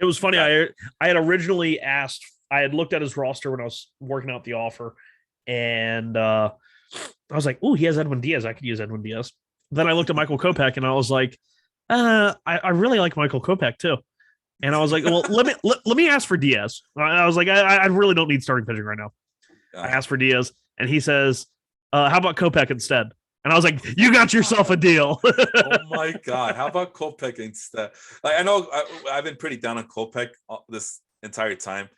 It was funny. I had originally asked, I had looked at his roster when I was working out the offer, and I was like, oh, he has Edwin Diaz. I could use Edwin Diaz. Then I looked at Michael Kopech, and I was like, I really like Michael Kopech too. And I was like, well, let me ask for Diaz. I was like, I really don't need starting pitching right now. I asked for Diaz, and he says, how about Kopech instead? And I was like, you got yourself a deal. Oh my God. How about Kopech instead? Like, I know I've been pretty down on Kopech this entire time,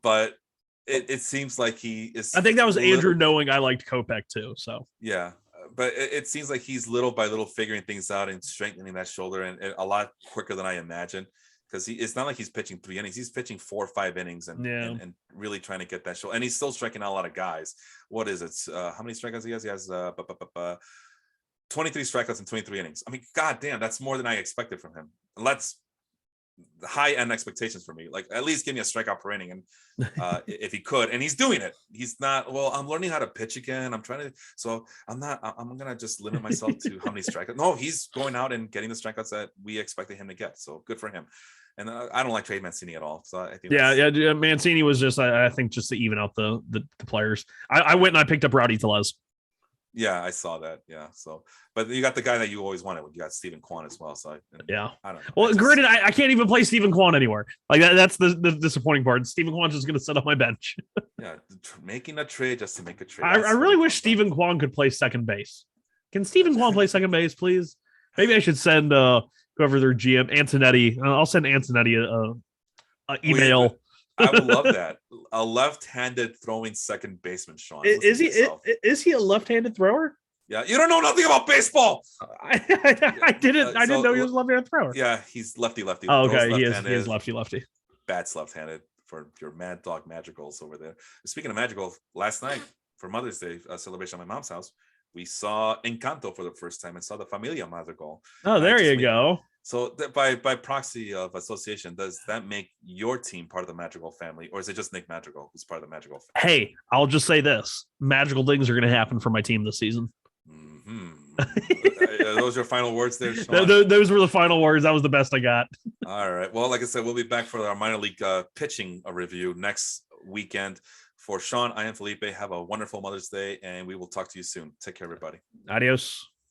but it seems like he is. I think that was Andrew knowing I liked Kopech too. So yeah, but it seems like he's little by little figuring things out and strengthening that shoulder, and a lot quicker than I imagined. Because it's not like he's pitching 3 innings; he's pitching 4 or 5 innings, and really trying to get that show. And he's still striking out a lot of guys. What is it? How many strikeouts he has? He has 23 strikeouts in 23 innings. I mean, goddamn, that's more than I expected from him. Let's high end expectations for me. Like, at least give me a strikeout per inning, and if he could, and he's doing it. He's not. Well, I'm learning how to pitch again. I'm trying to. So I'm not. I'm gonna just limit myself to how many strikeouts. No, he's going out and getting the strikeouts that we expected him to get. So good for him. And I don't like Trey Mancini at all. So I think Mancini was just I think just to even out the players. I went and I picked up Rowdy Tellez. Yeah, I saw that. Yeah. So, but you got the guy that you always wanted. You got Stephen Kwan as well. So I don't know. Well, granted, I can't even play Stephen Kwan anywhere. Like that's the disappointing part. Stephen Kwan's just going to set up my bench. Yeah, making a trade just to make a trade. I really wish Stephen Kwan could play second base. Can Stephen Kwan play second base, please? Maybe I should send whoever their GM, Antonetti. I'll send Antonetti a email. I would love that. A left-handed throwing second baseman, Sean. Is he a left-handed thrower? Yeah, you don't know nothing about baseball. I didn't know he was a left-handed thrower. Yeah, he's lefty. Oh, okay, he is lefty. Bats left-handed for your Mad Dog Madrigals over there. Speaking of Madrigal, last night for Mother's Day celebration at my mom's house, we saw Encanto for the first time and saw the Familia Madrigal. Oh, there you go. So by proxy of association, does that make your team part of the Madrigal family, or is it just Nick Madrigal who's part of the Madrigal family? Hey, I'll just say this: magical things are going to happen for my team this season. Those are your final words there, Sean? Those were the final words. That was the best I got. All right. Well, like I said, we'll be back for our minor league pitching review next weekend. For Sean, I am Felipe. Have a wonderful Mother's Day, and we will talk to you soon. Take care, everybody. Adios.